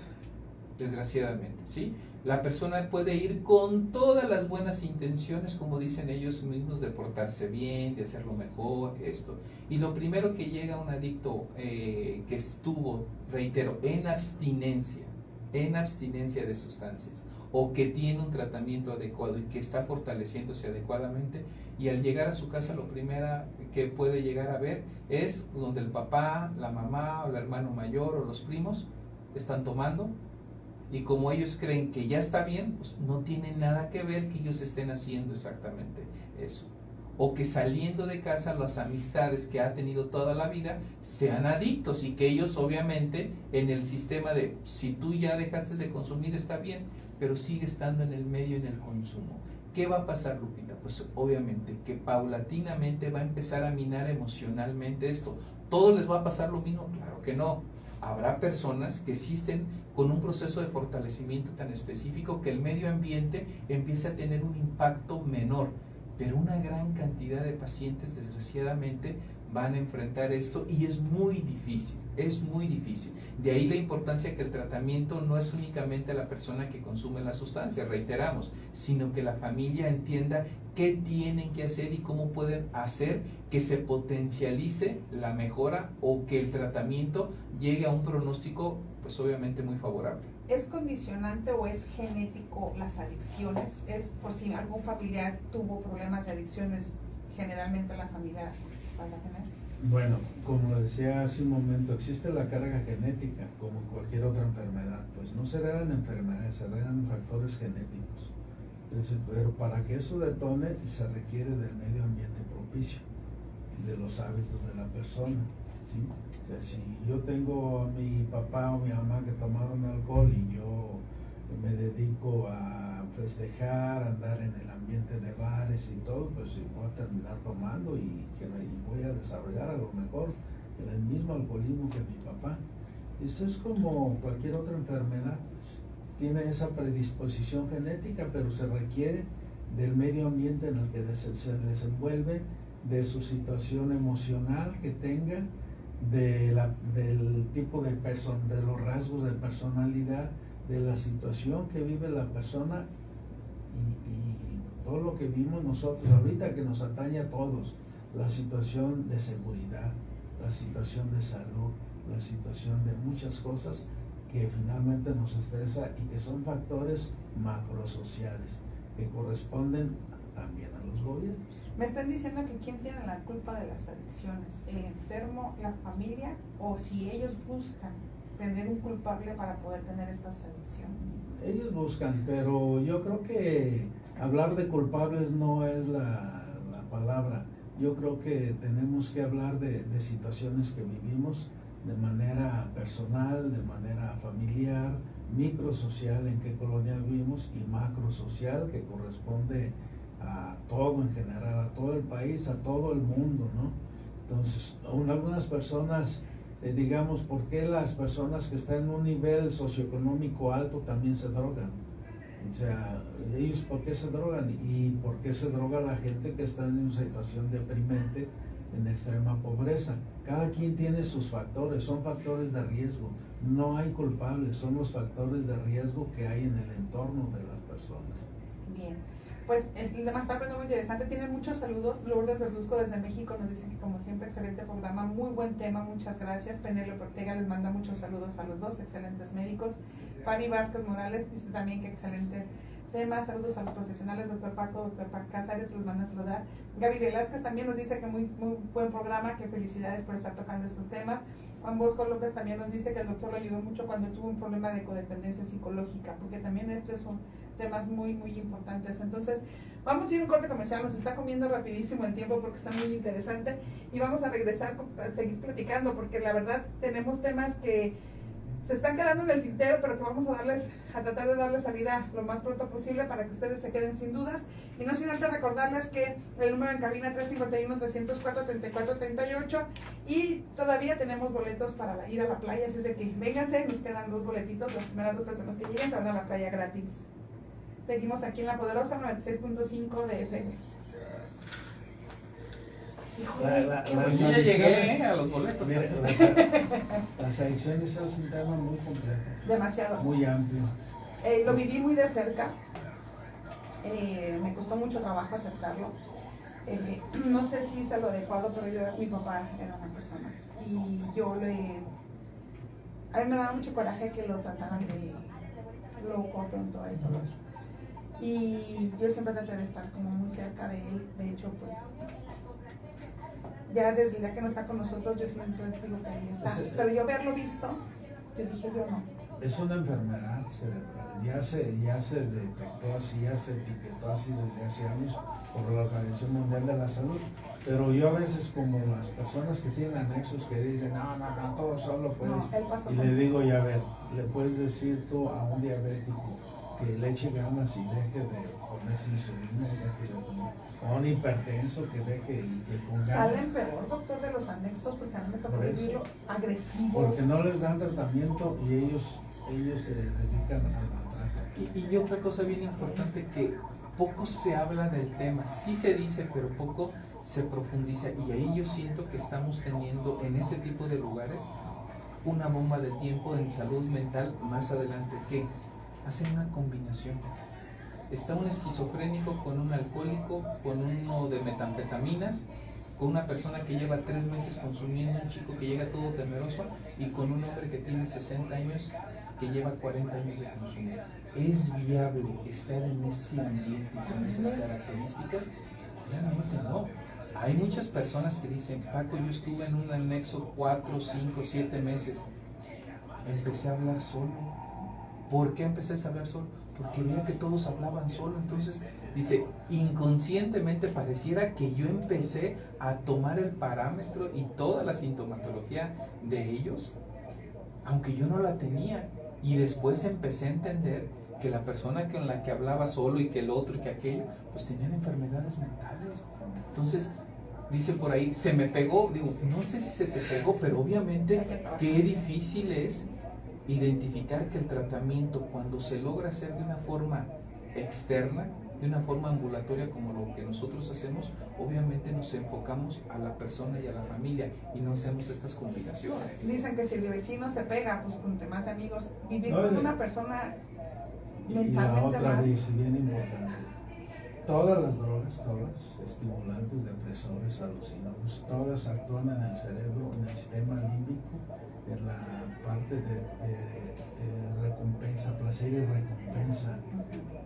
desgraciadamente, ¿sí? La persona puede ir con todas las buenas intenciones, como dicen ellos mismos, de portarse bien, de hacerlo mejor, esto. Y lo primero que llega un adicto que estuvo, reitero, en abstinencia de sustancias, o que tiene un tratamiento adecuado y que está fortaleciéndose adecuadamente, y al llegar a su casa lo primero que puede llegar a ver es donde el papá, la mamá o el hermano mayor o los primos están tomando, y como ellos creen que ya está bien, pues no tiene nada que ver que ellos estén haciendo exactamente eso. O que saliendo de casa las amistades que ha tenido toda la vida sean adictos, y que ellos obviamente en el sistema de si tú ya dejaste de consumir está bien, pero sigue estando en el medio, en el consumo. ¿Qué va a pasar, Lupita? Pues obviamente que paulatinamente va a empezar a minar emocionalmente esto. ¿Todos les va a pasar lo mismo? Claro que no. Habrá personas que existen con un proceso de fortalecimiento tan específico que el medio ambiente empieza a tener un impacto menor, pero una gran cantidad de pacientes desgraciadamente van a enfrentar esto y es muy difícil, es muy difícil. De ahí la importancia que el tratamiento no es únicamente a la persona que consume la sustancia, reiteramos, sino que la familia entienda qué tienen que hacer y cómo pueden hacer que se potencialice la mejora o que el tratamiento llegue a un pronóstico, pues obviamente muy favorable. ¿Es condicionante o es genético las adicciones? ¿Es por si algún familiar tuvo problemas de adicciones, generalmente la familia va a tener? Bueno, como lo decía hace un momento, existe la carga genética, como cualquier otra enfermedad. Pues no se heredan enfermedades, se heredan factores genéticos. Entonces, pero para que eso detone, se requiere del medio ambiente propicio, de los hábitos de la persona, ¿sí? O sea, si yo tengo a mi papá o mi mamá que tomaron alcohol y yo me dedico a festejar, a andar en el ambiente de bares y todo, pues voy a terminar tomando y voy a desarrollar a lo mejor el mismo alcoholismo que mi papá. Eso es como cualquier otra enfermedad, pues. Tiene esa predisposición genética, pero se requiere del medio ambiente en el que se desenvuelve, de su situación emocional que tenga, del tipo de los rasgos de personalidad, de la situación que vive la persona y todo lo que vimos nosotros ahorita que nos atañe a todos, la situación de seguridad, la situación de salud, la situación de muchas cosas que finalmente nos estresa y que son factores macrosociales que corresponden también a los gobiernos. Me están diciendo que quién tiene la culpa de las adicciones, el enfermo, la familia, o si ellos buscan tener un culpable para poder tener estas adicciones. Ellos buscan, pero yo creo que hablar de culpables no es la palabra. Yo creo que tenemos que hablar de situaciones que vivimos de manera personal, de manera familiar, microsocial, en qué colonia vivimos, y macrosocial, que corresponde a todo en general, a todo el país, a todo el mundo, ¿no? Entonces, algunas personas, digamos, ¿por qué las personas que están en un nivel socioeconómico alto también se drogan? O sea, ellos ¿por qué se drogan? ¿Y por qué se droga la gente que está en una situación deprimente, en extrema pobreza. Cada quien tiene sus factores, son factores de riesgo. No hay culpables, son los factores de riesgo que hay en el entorno de las personas. Bien, pues el tema está muy interesante. Tienen muchos saludos. Lourdes Verduzco desde México nos dice que como siempre excelente programa, muy buen tema, muchas gracias. Penélope Ortega les manda muchos saludos a los dos, excelentes médicos. Fabi Vázquez Morales dice también que excelente tema, saludos a los profesionales, doctor Paco Cázares les manda a saludar. Gaby Velázquez también nos dice que muy buen programa, que felicidades por estar tocando estos temas. Juan Bosco López también nos dice que el doctor lo ayudó mucho cuando tuvo un problema de codependencia psicológica, porque también estos son temas muy importantes. Entonces, vamos a ir a un corte comercial, nos está comiendo rapidísimo el tiempo porque está muy interesante y vamos a regresar a seguir platicando, porque la verdad tenemos temas que se están quedando en el tintero, pero que vamos a tratar de darles salida lo más pronto posible para que ustedes se queden sin dudas. Y no sin antes recordarles que el número en cabina 351-304-3438 y todavía tenemos boletos para ir a la playa, así es de que vénganse, nos quedan 2 boletitos, las primeras 2 personas que lleguen se van a la playa gratis. Seguimos aquí en La Poderosa 96.5 de FM. Pues yo ya llegué a los boletos. Mira, las adicciones es un tema muy complejo. Demasiado. Muy amplio. Lo viví muy de cerca. Me costó mucho trabajo aceptarlo. No sé si hice lo adecuado, pero mi papá era una persona. Y a mí me daba mucho coraje que lo trataran de loco, tonto, esto, lo otro. Y yo siempre traté de estar como muy cerca de él. De hecho, pues ya desde el día que no está con nosotros, yo siempre les digo que ahí está. Pero yo haberlo visto, yo dije, yo no. Es una enfermedad cerebral, ya se detectó así, ya se etiquetó así desde hace años por la Organización Mundial de la Salud. Pero yo a veces, como las personas que tienen anexos que dicen, no, todo solo puedes. No, y le digo, ya ver, le puedes decir tú a un diabético que le eche ganas y deje de ponerse insulina, deje de tomar, o a un hipertenso que deje y que ponga. Salen peor, doctor, de los anexos, porque a mí me tocó vivirlo agresivos. Porque no les dan tratamiento y ellos se dedican al maltrato. Y otra cosa bien importante, que poco se habla del tema, sí se dice, pero poco se profundiza, y ahí yo siento que estamos teniendo en este tipo de lugares una bomba de tiempo en salud mental más adelante, que hacen una combinación. Está un esquizofrénico con un alcohólico, con uno de metanfetaminas, con una persona que lleva 3 meses consumiendo, un chico que llega todo temeroso, y con un hombre que tiene 60 años que lleva 40 años de consumo. ¿Es viable estar en ese ambiente con esas características? Realmente no. Hay muchas personas que dicen, Paco, yo estuve en un anexo 4, 5, 7 meses. Empecé a hablar solo. ¿Por qué empecé a hablar solo? Porque veía que todos hablaban solo. Entonces, dice, inconscientemente pareciera que yo empecé a tomar el parámetro y toda la sintomatología de ellos, aunque yo no la tenía. Y después empecé a entender que la persona con la que hablaba solo y que el otro y que aquello, pues tenían enfermedades mentales. Entonces, dice por ahí, se me pegó. Digo, no sé si se te pegó, pero obviamente qué difícil es identificar que el tratamiento, cuando se logra hacer de una forma externa, de una forma ambulatoria como lo que nosotros hacemos, obviamente nos enfocamos a la persona y a la familia y no hacemos estas combinaciones. Dicen que si el vecino se pega, pues con demás amigos, vivir con una persona mentalmente y la otra mal. dice, bien importante, todas las drogas, todas, estimulantes, depresores, alucinógenos, todas actúan en el cerebro, en el sistema límbico, en la parte de recompensa, placer y recompensa.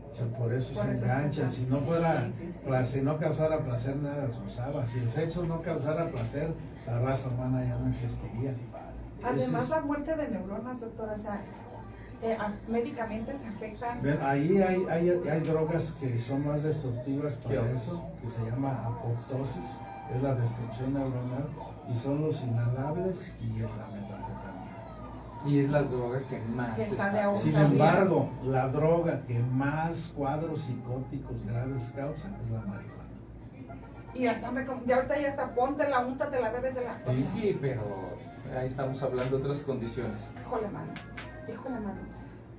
O sea, por eso se engancha. Si no fuera placer, no causara placer, nada se usaba. Si el sexo no causara placer, la raza humana ya no existiría. Además, la muerte de neuronas, doctora, o sea, médicamente se afectan. Ahí hay drogas que son más destructivas para eso, que se llama apoptosis, es la destrucción neuronal, y son los inhalables y la metanfetamina. Y es la droga que más está. Sin embargo, la droga que más cuadros psicóticos graves causa es la marihuana. Y ahorita ya está, póntela, úntatela, bébetela. Sí, pero ahí estamos hablando de otras condiciones. Híjole, mano.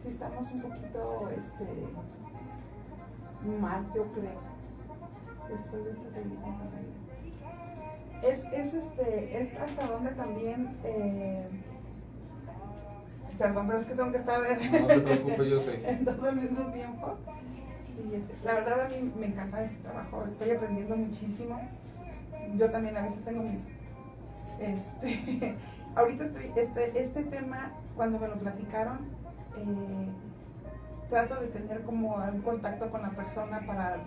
Sí estamos un poquito mal, yo creo. Después de esta seguimos a reír. es hasta donde también, perdón, pero es que tengo que estar No te preocupes, yo sé. en todo al mismo tiempo. Y la verdad a mí me encanta este trabajo, estoy aprendiendo muchísimo. Yo también a veces tengo mis, ahorita este tema, cuando me lo platicaron, trato de tener como un contacto con la persona para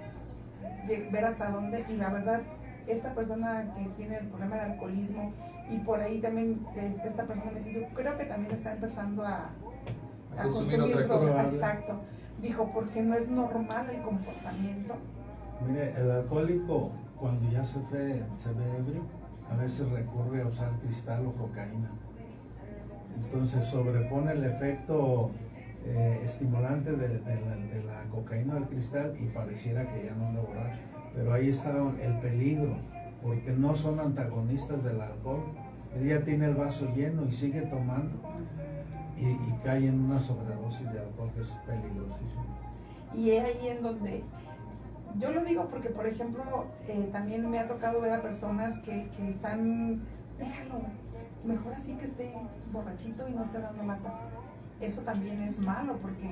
ver hasta dónde, y la verdad, esta persona que tiene el problema de alcoholismo, y por ahí también esta persona me dice, yo creo que también está empezando a consumir otras drogas. cosas. Exacto. Dijo, porque no es normal el comportamiento. Mire, el alcohólico cuando ya se ve ebrio, a veces recurre a usar cristal o cocaína. Entonces sobrepone el efecto estimulante de la cocaína o del cristal y pareciera que ya no anda borracho. Pero ahí está el peligro, porque no son antagonistas del alcohol. Ella tiene el vaso lleno y sigue tomando y cae en una sobredosis de alcohol, que es peligrosísimo. Y es ahí en donde, yo lo digo porque, por ejemplo, también me ha tocado ver a personas que están, déjalo, mejor así que esté borrachito y no esté dando lata. Eso también es malo, porque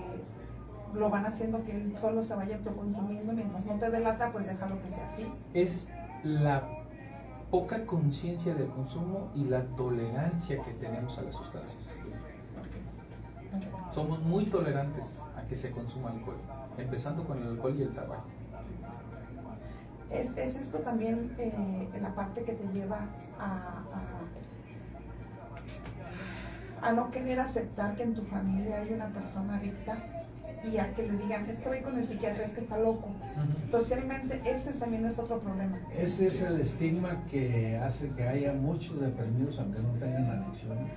lo van haciendo que él solo se vaya autoconsumiendo, mientras no te dé lata, pues déjalo que sea así. Es la poca conciencia del consumo y la tolerancia que tenemos a las sustancias. Somos muy tolerantes a que se consuma alcohol, empezando con el alcohol y el tabaco. Es esto también la parte que te lleva a no querer aceptar que en tu familia hay una persona adicta, y a que le digan, es que voy con el psiquiatra, es que está loco. Socialmente ese también es otro problema. Ese es el estigma que hace que haya muchos deprimidos, aunque no tengan adicciones,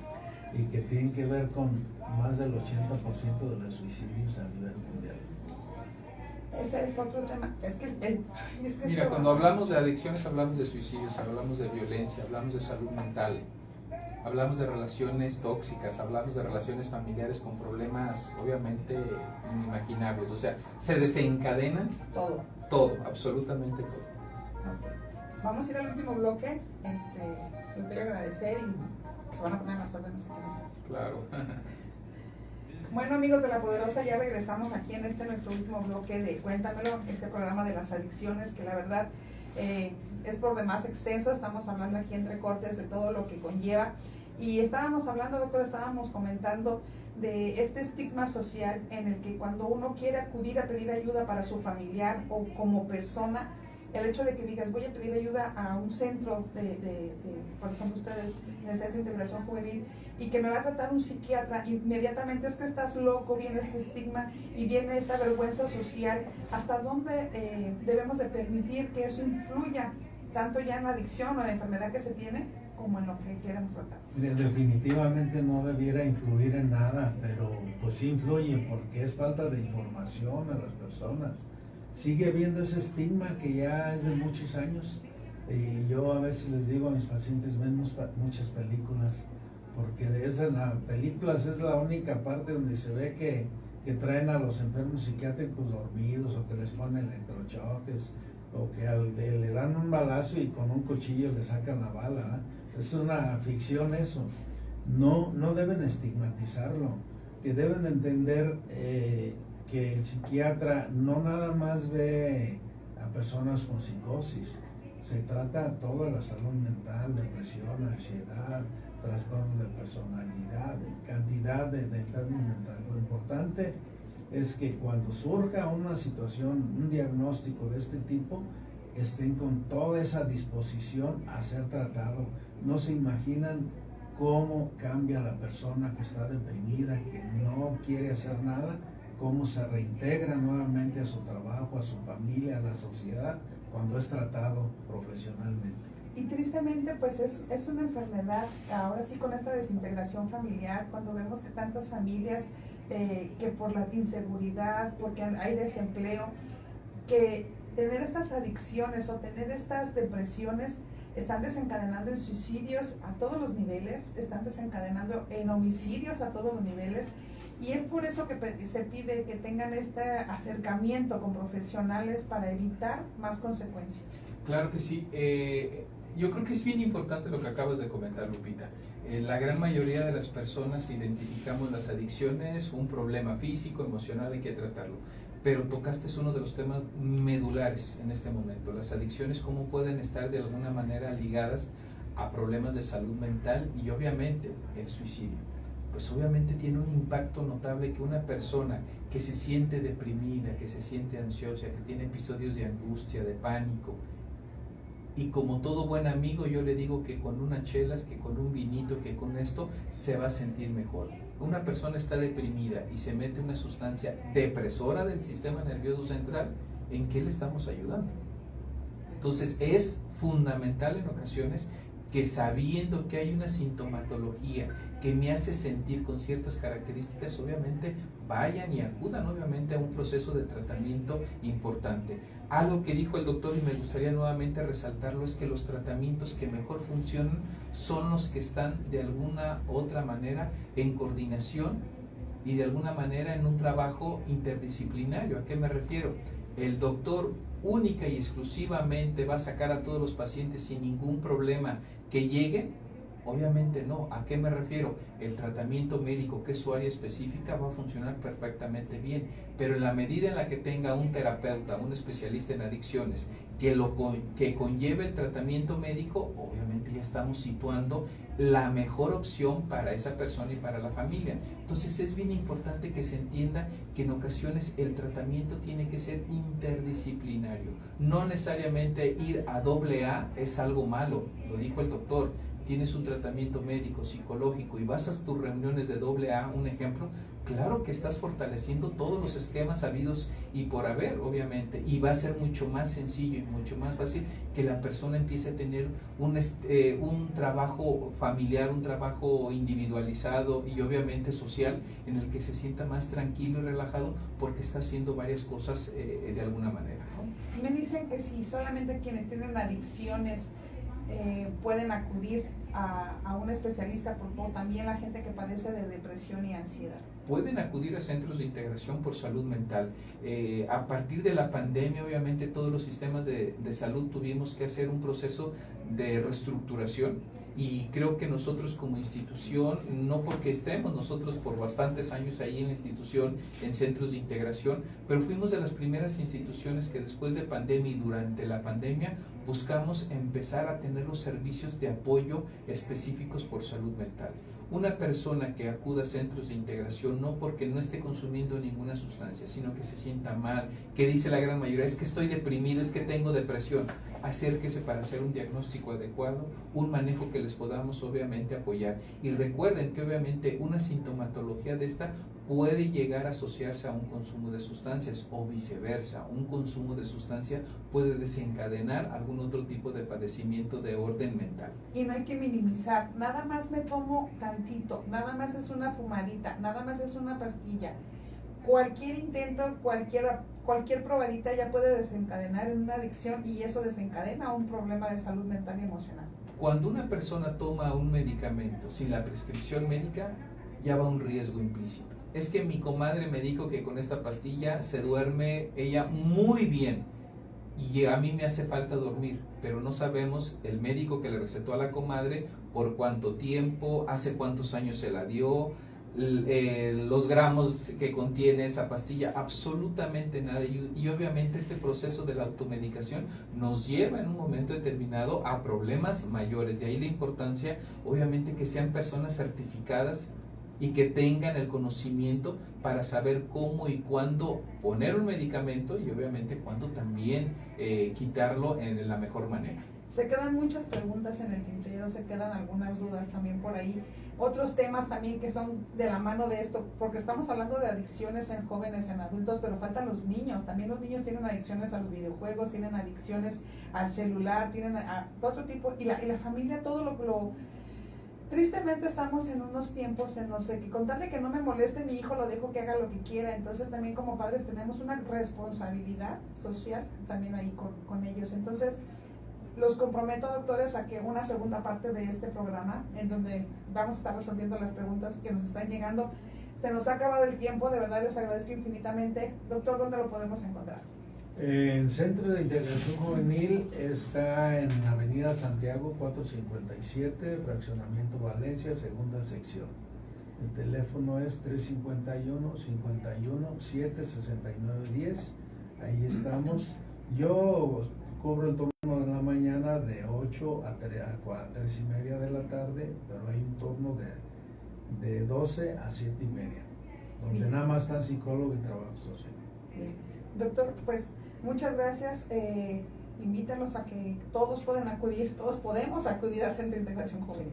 y que tienen que ver con más del 80% de los suicidios a nivel mundial. Ese es otro tema. Mira, cuando hablamos de adicciones hablamos de suicidios, hablamos de violencia, hablamos de salud mental, hablamos de relaciones tóxicas, hablamos de relaciones familiares con problemas obviamente inimaginables. O sea, se desencadena todo, absolutamente todo. Okay. Vamos a ir al último bloque. Les voy a agradecer y se van a poner las órdenes aquí en ese. Claro. Bueno, amigos de La Poderosa, ya regresamos aquí en nuestro último bloque de Cuéntamelo, este programa de las adicciones, que la verdad es por demás extenso. Estamos hablando aquí entre cortes de todo lo que conlleva, y estábamos hablando, doctor, estábamos comentando de este estigma social en el que cuando uno quiere acudir a pedir ayuda para su familiar o como persona, el hecho de que digas, voy a pedir ayuda a un centro por ejemplo ustedes, en el Centro de Integración Juvenil, y que me va a tratar un psiquiatra, inmediatamente es que estás loco, viene este estigma y viene esta vergüenza social. ¿Hasta dónde debemos de permitir que eso influya tanto ya en la adicción o en la enfermedad que se tiene, como en lo que queremos tratar? Definitivamente no debiera influir en nada, pero pues sí influye, porque es falta de información a las personas. Sigue habiendo ese estigma que ya es de muchos años, y yo a veces les digo a mis pacientes, ven muchas películas, porque las películas es la única parte donde se ve que traen a los enfermos psiquiátricos dormidos, o que les ponen electrochoques, o que le dan un balazo y con un cuchillo le sacan la bala, ¿eh? Es una ficción eso. No deben estigmatizarlo, que deben entender que el psiquiatra no nada más ve a personas con psicosis, se trata toda la salud mental, depresión, ansiedad, trastornos de personalidad, cantidad de enfermos mentales. Lo importante es que cuando surja una situación, un diagnóstico de este tipo, estén con toda esa disposición a ser tratado. No se imaginan cómo cambia la persona que está deprimida, que no quiere hacer nada, cómo se reintegra nuevamente a su trabajo, a su familia, a la sociedad, cuando es tratado profesionalmente. Y tristemente, pues es una enfermedad, ahora sí, con esta desintegración familiar, cuando vemos que tantas familias, que por la inseguridad, porque hay desempleo, que tener estas adicciones o tener estas depresiones están desencadenando en suicidios a todos los niveles, están desencadenando en homicidios a todos los niveles. Y es por eso que se pide que tengan este acercamiento con profesionales para evitar más consecuencias. Claro que sí. Yo creo que es bien importante lo que acabas de comentar, Lupita. La gran mayoría de las personas identificamos las adicciones, un problema físico, emocional, hay que tratarlo. Pero tocaste uno de los temas medulares en este momento. Las adicciones, cómo pueden estar de alguna manera ligadas a problemas de salud mental y obviamente el suicidio. Pues obviamente tiene un impacto notable que una persona que se siente deprimida, que se siente ansiosa, que tiene episodios de angustia, de pánico, y como todo buen amigo yo le digo que con unas chelas, que con un vinito, que con esto se va a sentir mejor. Una persona está deprimida y se mete una sustancia depresora del sistema nervioso central, ¿en qué le estamos ayudando? Entonces es fundamental en ocasiones que sabiendo que hay una sintomatología que me hace sentir con ciertas características, obviamente vayan y acudan obviamente a un proceso de tratamiento importante. Algo que dijo el doctor y me gustaría nuevamente resaltarlo es que los tratamientos que mejor funcionan son los que están de alguna otra manera en coordinación y de alguna manera en un trabajo interdisciplinario. ¿A qué me refiero? El doctor única y exclusivamente va a sacar a todos los pacientes sin ningún problema que lleguen. Obviamente no. ¿A qué me refiero? El tratamiento médico, que es su área específica, va a funcionar perfectamente bien, pero en la medida en la que tenga un terapeuta, un especialista en adicciones, que conlleve el tratamiento médico, obviamente ya estamos situando la mejor opción para esa persona y para la familia. Entonces es bien importante que se entienda que en ocasiones el tratamiento tiene que ser interdisciplinario. No necesariamente ir a AA es algo malo, lo dijo el doctor. Tienes un tratamiento médico, psicológico y vas a tus reuniones de AA, un ejemplo, claro que estás fortaleciendo todos los esquemas habidos y por haber, obviamente, y va a ser mucho más sencillo y mucho más fácil que la persona empiece a tener un trabajo familiar, un trabajo individualizado y obviamente social, en el que se sienta más tranquilo y relajado porque está haciendo varias cosas de alguna manera, ¿no? Me dicen que si solamente quienes tienen adicciones pueden acudir a un especialista, o también la gente que padece de depresión y ansiedad. Pueden acudir a centros de integración por salud mental. A partir de la pandemia, obviamente, todos los sistemas de salud tuvimos que hacer un proceso de reestructuración y creo que nosotros como institución, no porque estemos nosotros por bastantes años ahí en la institución, en centros de integración, pero fuimos de las primeras instituciones que después de pandemia y durante la pandemia buscamos empezar a tener los servicios de apoyo específicos por salud mental. Una persona que acuda a centros de integración no porque no esté consumiendo ninguna sustancia, sino que se sienta mal, que dice la gran mayoría, es que estoy deprimido, es que tengo depresión, acérquese para hacer un diagnóstico adecuado, un manejo que les podamos obviamente apoyar. Y recuerden que obviamente una sintomatología de esta puede llegar a asociarse a un consumo de sustancias o viceversa. Un consumo de sustancia puede desencadenar algún otro tipo de padecimiento de orden mental. Y no hay que minimizar, nada más me tomo tantito, nada más es una fumadita, nada más es una pastilla. Cualquier intento, cualquier probadita ya puede desencadenar en una adicción y eso desencadena un problema de salud mental y emocional. Cuando una persona toma un medicamento sin la prescripción médica, ya va un riesgo implícito. Es que mi comadre me dijo que con esta pastilla se duerme ella muy bien y a mí me hace falta dormir, pero no sabemos el médico que le recetó a la comadre por cuánto tiempo, hace cuántos años se la dio, los gramos que contiene esa pastilla, absolutamente nada. Y obviamente este proceso de la automedicación nos lleva en un momento determinado a problemas mayores. De ahí la importancia, obviamente, que sean personas certificadas y que tengan el conocimiento para saber cómo y cuándo poner un medicamento y obviamente cuándo también quitarlo en la mejor manera. Se quedan muchas preguntas en el tintero, se quedan algunas dudas también por ahí. Otros temas también que son de la mano de esto, porque estamos hablando de adicciones en jóvenes, en adultos, pero faltan los niños. También los niños tienen adicciones a los videojuegos, tienen adicciones al celular, tienen a otro tipo, y la familia, todo lo tristemente estamos en unos tiempos en los que con tal de que no me moleste mi hijo lo dejo que haga lo que quiera. Entonces también como padres tenemos una responsabilidad social también ahí con ellos. Entonces los comprometo, doctores, a que una segunda parte de este programa, en donde vamos a estar resolviendo las preguntas que nos están llegando. Se nos ha acabado el tiempo, de verdad les agradezco infinitamente. Doctor, ¿dónde lo podemos encontrar? En Centro de Integración Juvenil está en Avenida Santiago 457, Fraccionamiento Valencia, segunda sección. El teléfono es 351-51-769-10. Ahí estamos. Yo cubro el turno de la mañana de 8 a 3:30 de la tarde, pero hay un turno de 12 a 7:30, donde Bien. nada más está psicólogo y trabajo social. Bien. Doctor, pues muchas gracias. Invítalos a que todos puedan acudir, todos podemos acudir al Centro de Integración Juvenil.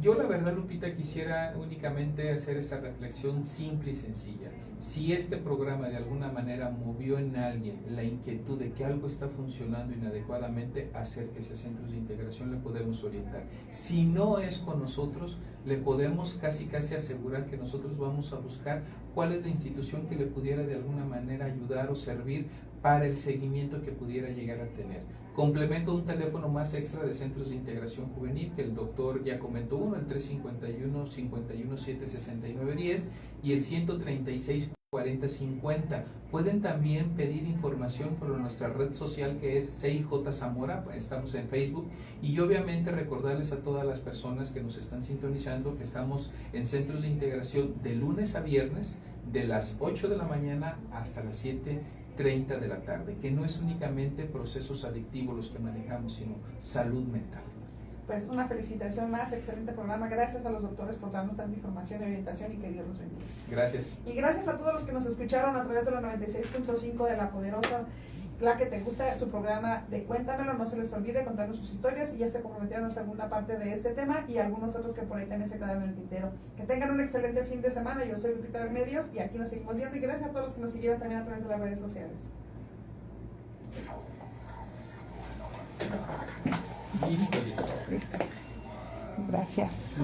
Yo la verdad, Lupita, quisiera únicamente hacer esa reflexión simple y sencilla. Si este programa de alguna manera movió en alguien la inquietud de que algo está funcionando inadecuadamente, acérquese a centros de integración, le podemos orientar. Si no es con nosotros, le podemos casi asegurar que nosotros vamos a buscar cuál es la institución que le pudiera de alguna manera ayudar o servir para el seguimiento que pudiera llegar a tener. Complemento un teléfono más extra de centros de integración juvenil, que el doctor ya comentó uno, el 351-51-769-10 y el 136-40-50. Pueden también pedir información por nuestra red social que es CIJ Zamora, estamos en Facebook, y obviamente recordarles a todas las personas que nos están sintonizando que estamos en centros de integración de lunes a viernes, de las 8 de la mañana hasta las 7:30 de la tarde, que no es únicamente procesos adictivos los que manejamos, sino salud mental. Pues una felicitación más, excelente programa. Gracias a los doctores por darnos tanta información y orientación y que Dios los bendiga. Gracias. Y gracias a todos los que nos escucharon a través de la 96.5 de La Poderosa, la que te gusta, su programa de Cuéntamelo. No se les olvide contarnos sus historias y ya se comprometieron en la segunda parte de este tema y algunos otros que por ahí también se quedaron en el tintero. Que tengan un excelente fin de semana. Yo soy Lupita Bermedios y aquí nos seguimos viendo y gracias a todos los que nos siguieron también a través de las redes sociales. Listo. Listo. Gracias.